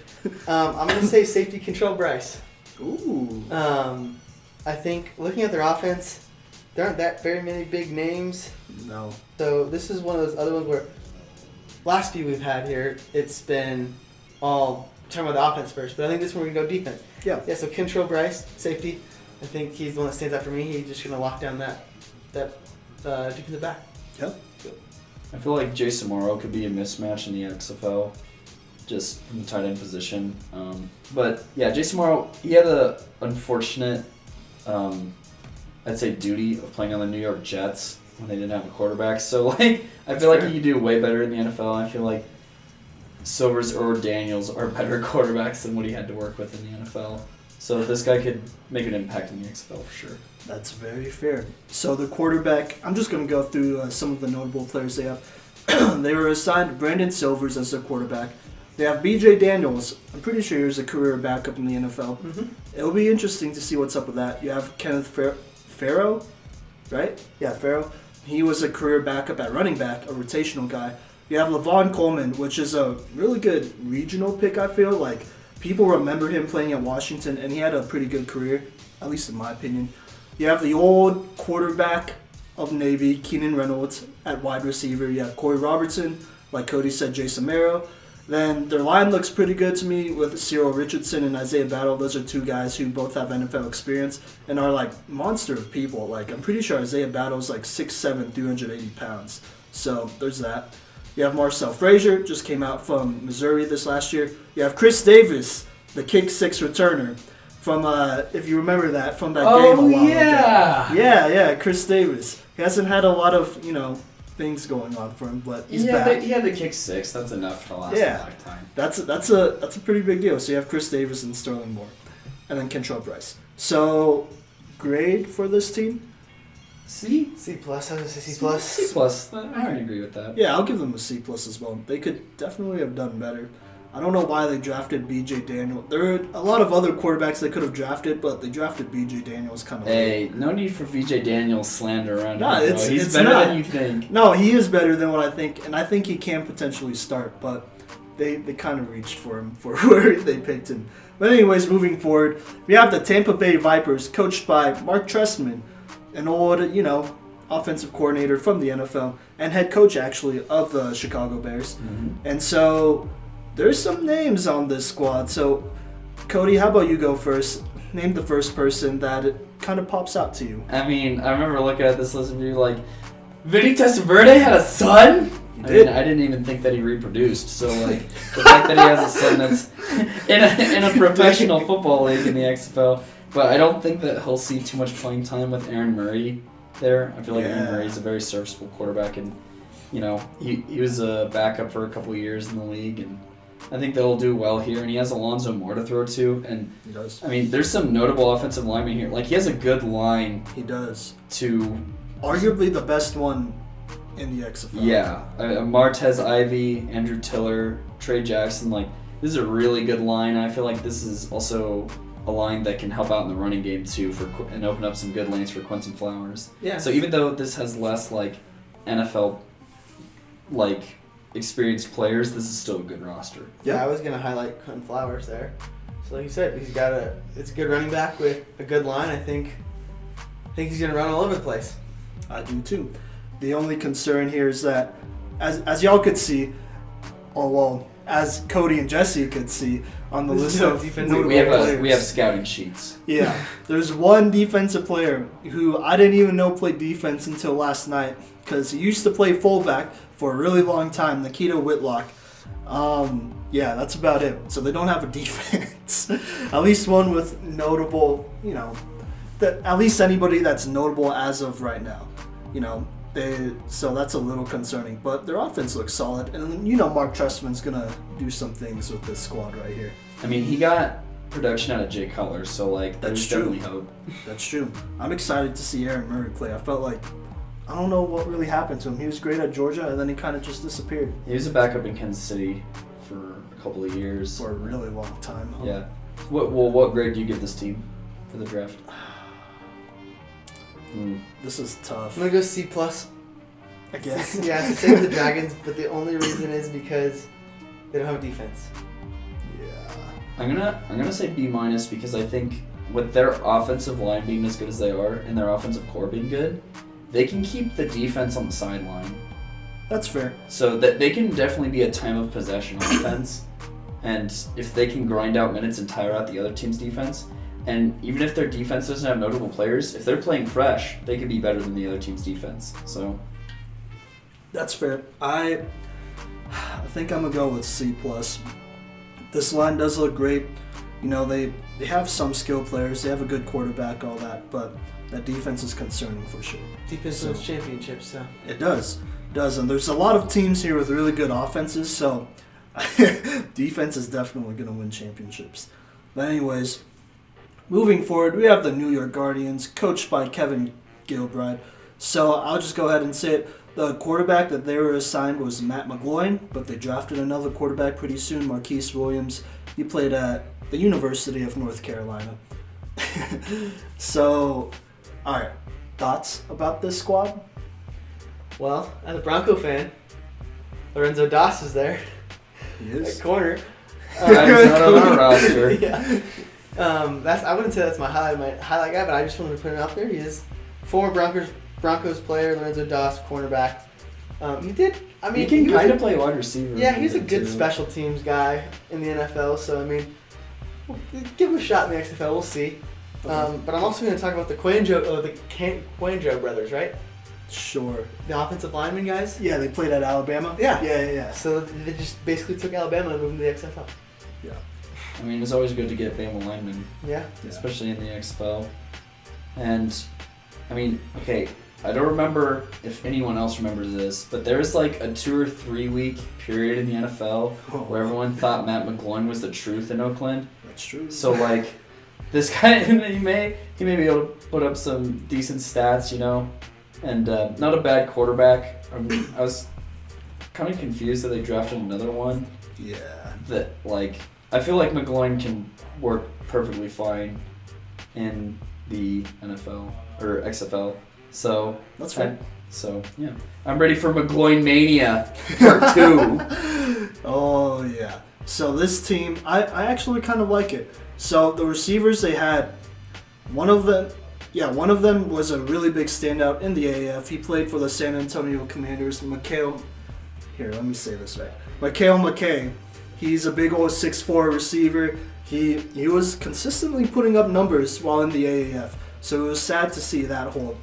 I'm going to say safety control Bryce. Ooh. I think looking at their offense, there aren't that very many big names. No. So this is one of those other ones where last few we've had here, it's been all talking about the offense first, but I think this one we're going to go defense. Yeah. Yeah, so Kentrell Bryce, safety. I think he's the one that stands out for me. He's just going to lock down that defensive back. Yep. I feel like Jason Morrow could be a mismatch in the XFL, just from the tight end position. But yeah, Jason Morrow, he had a unfortunate, I'd say, duty of playing on the New York Jets when they didn't have a quarterback. So like, I feel like he could do way better in the NFL. I feel like Silvers or Daniels are better quarterbacks than what he had to work with in the NFL. So this guy could make an impact in the XFL for sure. That's very fair. So the quarterback, I'm just going to go through some of the notable players they have. They were assigned Brandon Silvers as their quarterback. They have B.J. Daniels. I'm pretty sure he was a career backup in the NFL. Mm-hmm. It'll be interesting to see what's up with that. You have Kenneth Farrow, right? Yeah, Farrow. He was a career backup at running back, a rotational guy. You have Levon Coleman, which is a really good regional pick, I feel. Like, people remember him playing at Washington, and he had a pretty good career, at least in my opinion. You have the old quarterback of Navy, Keenan Reynolds, at wide receiver. You have Corey Robertson, like Cody said, Jason Merrow. Then their line looks pretty good to me with Cyril Richardson and Isaiah Battle. Those are two guys who both have NFL experience and are like monster of people. Like, I'm pretty sure Isaiah Battle's like 6'7", 380 pounds. So there's that. You have Marcel Frazier, just came out from Missouri this last year. You have Chris Davis, the kick six returner from, if you remember that, from that game a while ago. Yeah, Chris Davis. He hasn't had a lot of, things going on for him, but he's back. He had the kick six. That's enough to last a lifetime. That's a pretty big deal. So you have Chris Davis and Sterling Moore, and then Kentrell Bryce. So grade for this team? C? C+. I was going to say C+. C+. I agree with that. Yeah, I'll give them a C+ as well. They could definitely have done better. I don't know why they drafted B.J. Daniels. There are a lot of other quarterbacks they could have drafted, but they drafted B.J. Daniels kind of late. Hey, no need for B.J. Daniels slander around him. He's better than you think. No, he is better than what I think, and I think he can potentially start, but they kind of reached for him for where they picked him. But anyways, moving forward, we have the Tampa Bay Vipers, coached by Mark Trestman, an old, offensive coordinator from the NFL, and head coach, actually, of the Chicago Bears. Mm-hmm. And so there's some names on this squad. So, Cody, how about you go first? Name the first person that it kind of pops out to you. I mean, I remember looking at this list and being like, Vinny Testaverde had a son? I didn't even think that he reproduced. So, like, the fact that he has a son that's in a professional football league in the XFL. But I don't think that he'll see too much playing time with Aaron Murray there. I feel like Aaron Murray's a very serviceable quarterback, and he was a backup for a couple of years in the league, and I think they'll do well here. And he has Alonzo Moore to throw to, and he does. I mean, there's some notable offensive linemen here. Like, he has a good line. He does. To arguably the best one in the XFL. Yeah, Martez Ivey, Andrew Tiller, Trey Jackson. Like, this is a really good line. I feel like this is also a line that can help out in the running game too, and open up some good lanes for Quentin Flowers. Yeah. So even though this has less like NFL like experienced players, this is still a good roster. Yeah, I was gonna highlight Quentin Flowers there. So like you said, it's a good running back with a good line. I think he's gonna run all over the place. I do too. The only concern here is that, as y'all could see, as Cody and Jesse could see on the list of notable players. We have scouting sheets. Yeah, there's one defensive player who I didn't even know played defense until last night because he used to play fullback for a really long time, Nikita Whitlock. Yeah, that's about it. So they don't have a defense. At least one with notable, at least anybody that's notable as of right now. So that's a little concerning. But their offense looks solid. And Mark Trestman's going to do some things with this squad right here. I mean, he got production out of Jay Cutler, so there's definitely hope. That's true. I'm excited to see Aaron Murray play. I felt like, I don't know what really happened to him. He was great at Georgia, and then he kind of just disappeared. He was a backup in Kansas City for a couple of years. For a really long time. Huh? Yeah. What grade do you give this team for the draft? This is tough. I'm going to go C+. I guess. Yeah, it's the same with the Dragons, but the only reason is because they don't have a defense. Yeah. I'm gonna say B- because I think with their offensive line being as good as they are and their offensive core being good, they can keep the defense on the sideline. That's fair. So that they can definitely be a time of possession offense, and if they can grind out minutes and tire out the other team's defense, and even if their defense doesn't have notable players, if they're playing fresh, they could be better than the other team's defense. So that's fair. I think I'm gonna go with C+. This line does look great. They have some skill players. They have a good quarterback, all that, but that defense is concerning for sure. Defense wins championships, so. It does. And there's a lot of teams here with really good offenses, so defense is definitely going to win championships. But anyways, moving forward, we have the New York Guardians, coached by Kevin Gilbride. So I'll just go ahead and say it. The quarterback that they were assigned was Matt McGloin, but they drafted another quarterback pretty soon, Marquise Williams. He played at the University of North Carolina. So, all right, thoughts about this squad? Well, as a Bronco fan, Lorenzo Das is there. He is. At corner. That's not on our roster. Yeah. I wouldn't say that's my highlight guy, but I just wanted to put him out there. He is former Broncos player, Lorenzo Das, cornerback. He can kind of play wide receiver. Yeah, he's a good special teams guy in the NFL. So we'll give him a shot in the XFL. We'll see. But I'm also going to talk about the Quandro brothers, right? Sure. The offensive lineman guys? Yeah, they played at Alabama. Yeah. So they just basically took Alabama and moved them to the XFL. Yeah. I mean, it's always good to get Bama linemen. Yeah. Especially in the XFL. And, I mean, okay, I don't remember if anyone else remembers this, but there was like a 2 or 3 week period in the NFL where everyone thought Matt McGloin was the truth in Oakland. That's true. So, this guy, he may be able to put up some decent stats, and not a bad quarterback. I was kind of confused that they drafted another one. Yeah. That, I feel like McGloin can work perfectly fine in the NFL or XFL. So that's fine. Yeah. I'm ready for McGloin Mania Part 2. Oh, yeah. So this team, I actually kind of like it. So the receivers they had, one of them was a really big standout in the AAF. He played for the San Antonio Commanders. Mikhail McKay. He's a big old 6'4" receiver. He was consistently putting up numbers while in the AAF. So it was sad to see that whole,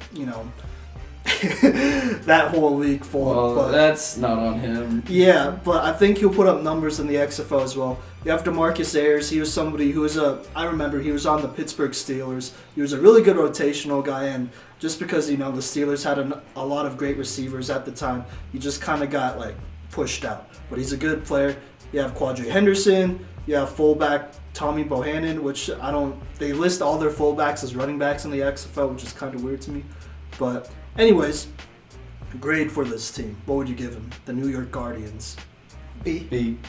that whole league fall. Well, that's not on him. Yeah, but I think he'll put up numbers in the XFL as well. You have DeMarcus Ayers. He was somebody who was I remember he was on the Pittsburgh Steelers. He was a really good rotational guy, and just because, the Steelers had a lot of great receivers at the time, he just kind of got, pushed out. But he's a good player. You have Quadri Henderson. You have fullback Tommy Bohannon, which they list all their fullbacks as running backs in the XFL, which is kind of weird to me. But anyways, grade for this team. What would you give them? The New York Guardians. B.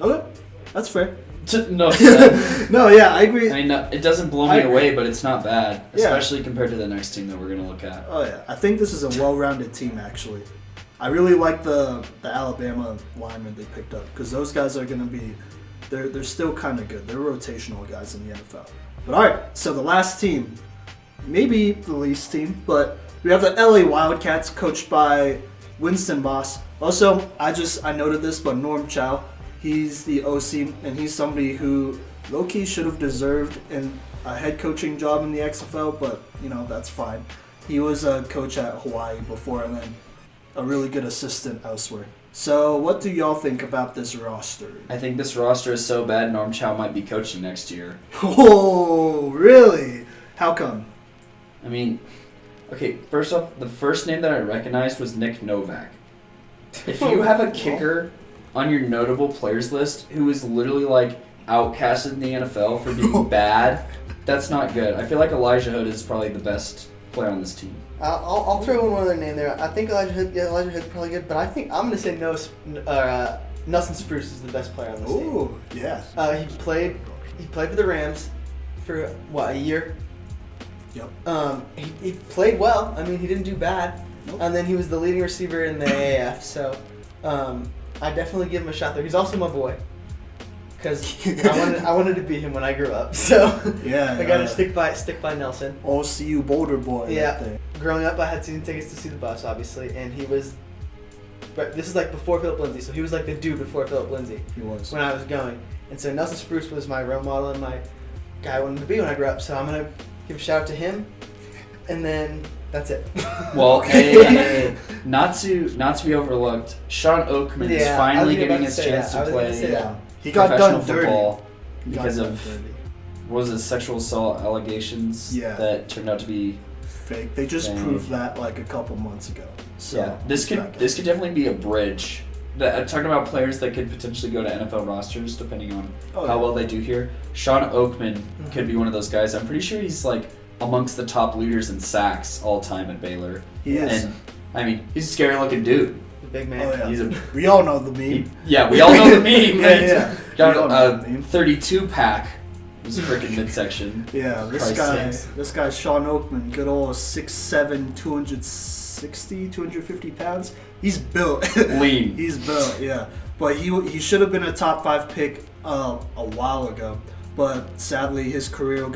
Okay, that's fair. No, no, yeah, I agree. I mean, it doesn't blow me away, but it's not bad, Yeah. especially compared to the next team that we're going to look at. Oh, yeah. I think this is a well-rounded team, actually. I really like the Alabama linemen they picked up because those guys are going to be, they're still kind of good. They're rotational guys in the NFL. But all right, so the last team, maybe the least team, but we have the LA Wildcats coached by Winston Boss. Also, I noted this, but Norm Chow, he's the OC, and he's somebody who low-key should have deserved a head coaching job in the XFL, but, that's fine. He was a coach at Hawaii before and then a really good assistant elsewhere. So what do y'all think about this roster? I think this roster is so bad Norm Chow might be coaching next year. Oh, really? How come? I mean, okay, first off, the first name that I recognized was Nick Novak. If you have a kicker on your notable players list who is literally like outcasted in the NFL for being bad, that's not good. I feel like Elijah Hood is probably the best player on this team. I'll throw in one other name there. I think Elijah Hood's probably good, but I think I'm going to say Nelson Spruce is the best player on this team. Ooh, yeah. He played for the Rams for, a year? Yep. He played well. I mean, he didn't do bad. Nope. And then he was the leading receiver in the AAF, so I definitely give him a shot there. He's also my boy. Because I wanted to be him when I grew up, so Yeah, I gotta stick by Nelson. OCU Boulder boy. Yeah. Right there. Growing up, I had season tickets to see the bus, obviously, and he was. But this is like before Philip Lindsay, so he was like the dude before Philip Lindsay He was. when I was going, and so Nelson Spruce was my role model and my guy I wanted to be when I grew up. So I'm gonna give a shout out to him, and then that's it. Well, not to be overlooked, Sean Oakman is finally getting his chance to play He got professional done dirty. football He got because done of dirty. what was it, sexual assault allegations that turned out to be fake. They just proved that like a couple months ago. So this could definitely be a bridge. Talking about players that could potentially go to NFL rosters depending on how well they do here. Sean Oakman could be one of those guys. I'm pretty sure he's like amongst the top leaders in sacks all time at Baylor. He is. And I mean, he's a scary looking dude. The big man. Oh, yeah. He's we all know the meme. we all know the meme. Yeah. Got We all a 32 pack. It was freaking midsection. Yeah, this guy Sean Oakman, good old 6'7", 260, 250 pounds. He's built. Lean. He's built, yeah. But he should have been a top 5 pick a while ago. But sadly, his career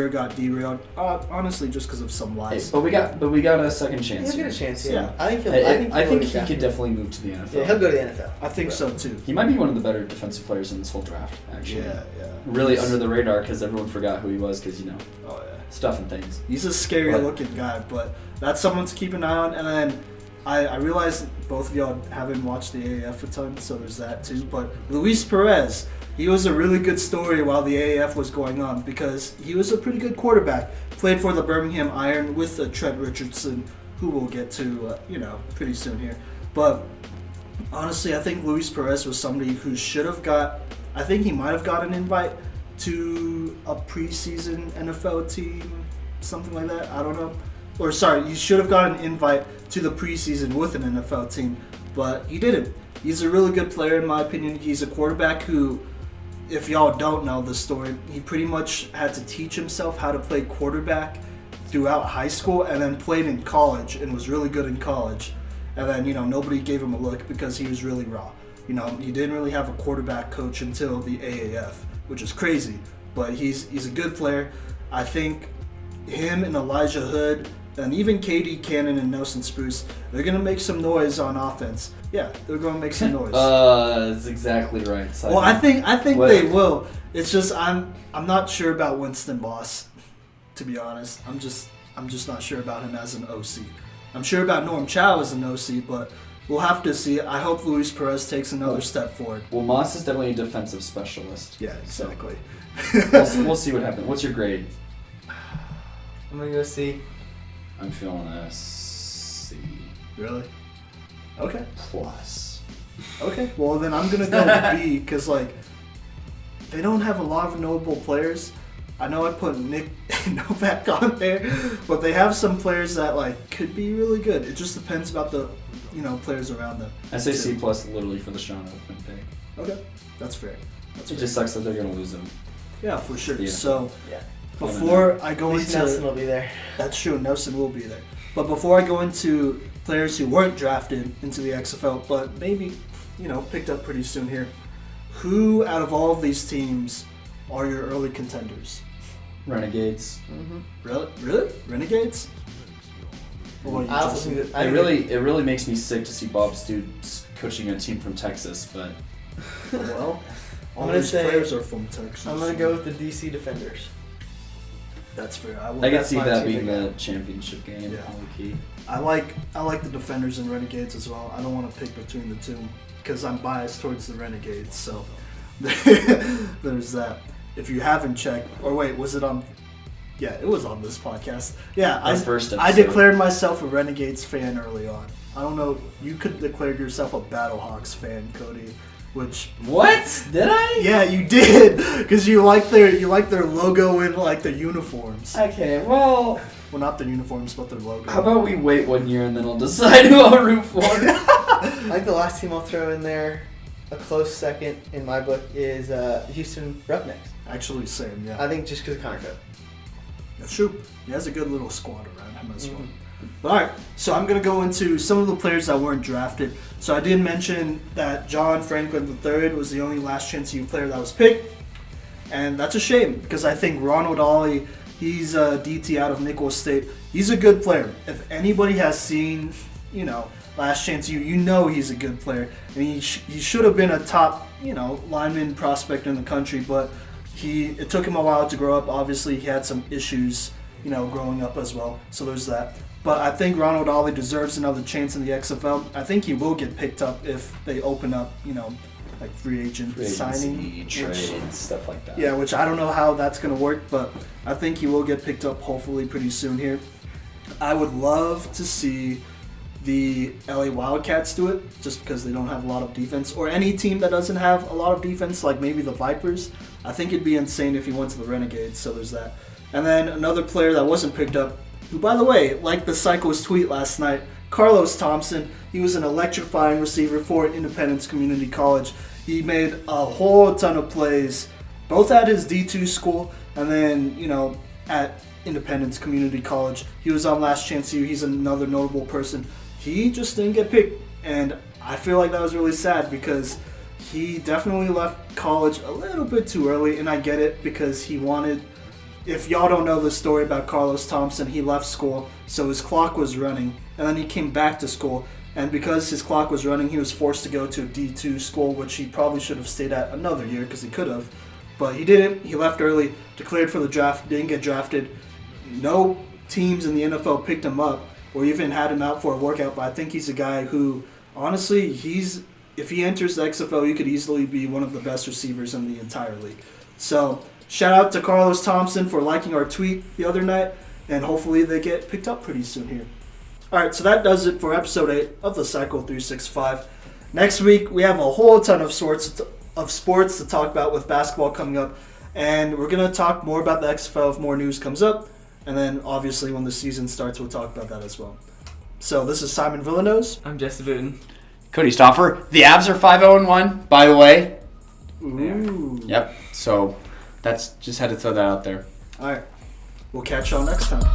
got derailed. Honestly, just because of some lies. But we got a second chance. He'll get a chance. Yeah, Yeah. I think he could definitely move to the NFL. Yeah, he'll go to the NFL. I think so too. He might be one of the better defensive players in this whole draft. Actually, Yeah. really under the radar because everyone forgot who he was because Oh yeah. stuff and things. He's a scary looking guy, but that's someone to keep an eye on. And then I realize both of y'all haven't watched the AAF a ton, so there's that too. But Luis Perez, he was a really good story while the AAF was going on because he was a pretty good quarterback. Played for the Birmingham Iron with Trent Richardson, who we'll get to pretty soon here. But honestly, I think Luis Perez was somebody who should have I think he might have got an invite to a preseason NFL team, something like that. I don't know. Or sorry, he should have got an invite to the preseason with an NFL team, but he didn't. He's a really good player in my opinion. He's a quarterback who, if y'all don't know the story, he pretty much had to teach himself how to play quarterback throughout high school and then played in college and was really good in college. And then, nobody gave him a look because he was really raw. He didn't really have a quarterback coach until the AAF, which is crazy. But he's a good player. I think him and Elijah Hood and even KD Cannon and Nelson Spruce, they're going to make some noise on offense. Yeah, they're going to make some noise. That's exactly right. Well, I think they will. It's just I'm not sure about Winston Boss, to be honest. I'm just not sure about him as an OC. I'm sure about Norm Chow as an OC, but we'll have to see. I hope Luis Perez takes another step forward. Well, Moss is definitely a defensive specialist. Yeah, exactly. We'll see what happens. What's your grade? I'm gonna go C. I'm feeling a C. Really? Okay. Plus. Okay. Well, then I'm gonna go B because they don't have a lot of notable players. I know I put Nick Novak on there, but they have some players that could be really good. It just depends about the players around them. I say C plus literally for the Sean Oakman pick. Okay, that's fair. It just sucks that they're gonna lose him. Yeah, for sure. Yeah. So Yeah. before I go At least into Nelson will be there. that's true, Nelson will be there. But before I go into players who weren't drafted into the XFL, but maybe, picked up pretty soon here. Who out of all of these teams are your early contenders? Renegades. Really? Renegades? I also think that It really makes me sick to see Bob Stoops coaching a team from Texas, but well, all I'm gonna these say players are from Texas. I'm gonna go with the DC Defenders. That's fair. I can see that being the championship game. Yeah. Key. I like the Defenders and Renegades as well. I don't want to pick between the two because I'm biased towards the Renegades. So there's that. If you haven't checked, or wait, was it on? Yeah, it was on this podcast. Yeah, I declared myself a Renegades fan early on. I don't know. You could declare yourself a Battlehawks fan, Cody. Which what did I? Yeah, you did because you like their logo and like their uniforms. Okay, well, not their uniforms, but their logo. How about we wait 1 year and then I'll decide who I'll root for? I think the last team I'll throw in there, a close second in my book, is Houston Roughnecks. Actually, same. Yeah. I think just because of Connor Cook. That's true. He has a good little squad around him as well. All right, so I'm going to go into some of the players that weren't drafted. So I did mention that John Franklin III was the only last chance U player that was picked. And that's a shame because I think Ronald Ollie, he's a DT out of Nicholls State. He's a good player. If anybody has seen, last chance U, he's a good player. I mean, he should have been a top, lineman prospect in the country, but it took him a while to grow up. Obviously, he had some issues, growing up as well. So there's that. But I think Ronald Ollie deserves another chance in the XFL. I think he will get picked up if they open up, like free agent signing. Trades, stuff like that. Yeah, which I don't know how that's going to work, but I think he will get picked up hopefully pretty soon here. I would love to see the LA Wildcats do it just because they don't have a lot of defense, or any team that doesn't have a lot of defense, like maybe the Vipers. I think it'd be insane if he went to the Renegades, so there's that. And then another player that wasn't picked up, who, by the way, like the Psycho's tweet last night, Carlos Thompson. He was an electrifying receiver for Independence Community College. He made a whole ton of plays, both at his D2 school and then, at Independence Community College. He was on Last Chance U. He's another notable person. He just didn't get picked, and I feel like that was really sad because he definitely left college a little bit too early, and I get it because he wanted... If y'all don't know the story about Carlos Thompson, he left school, so his clock was running, and then he came back to school, and because his clock was running, he was forced to go to a D2 school, which he probably should have stayed at another year because he could have, but he didn't. He left early, declared for the draft, didn't get drafted. No teams in the NFL picked him up or even had him out for a workout, but I think he's a guy who, honestly, if he enters the XFL, he could easily be one of the best receivers in the entire league. So... shout out to Carlos Thompson for liking our tweet the other night, and hopefully they get picked up pretty soon here. All right, so that does it for episode 8 of the Cycle 365. Next week, we have a whole ton of sports to talk about with basketball coming up, and we're going to talk more about the XFL if more news comes up, and then obviously when the season starts, we'll talk about that as well. So this is Simon Villanose. I'm Jesse Booten. Cody Stauffer. The Avs are 5-0-1, by the way. Ooh. Yep, so... just had to throw that out there. All right. We'll catch y'all next time.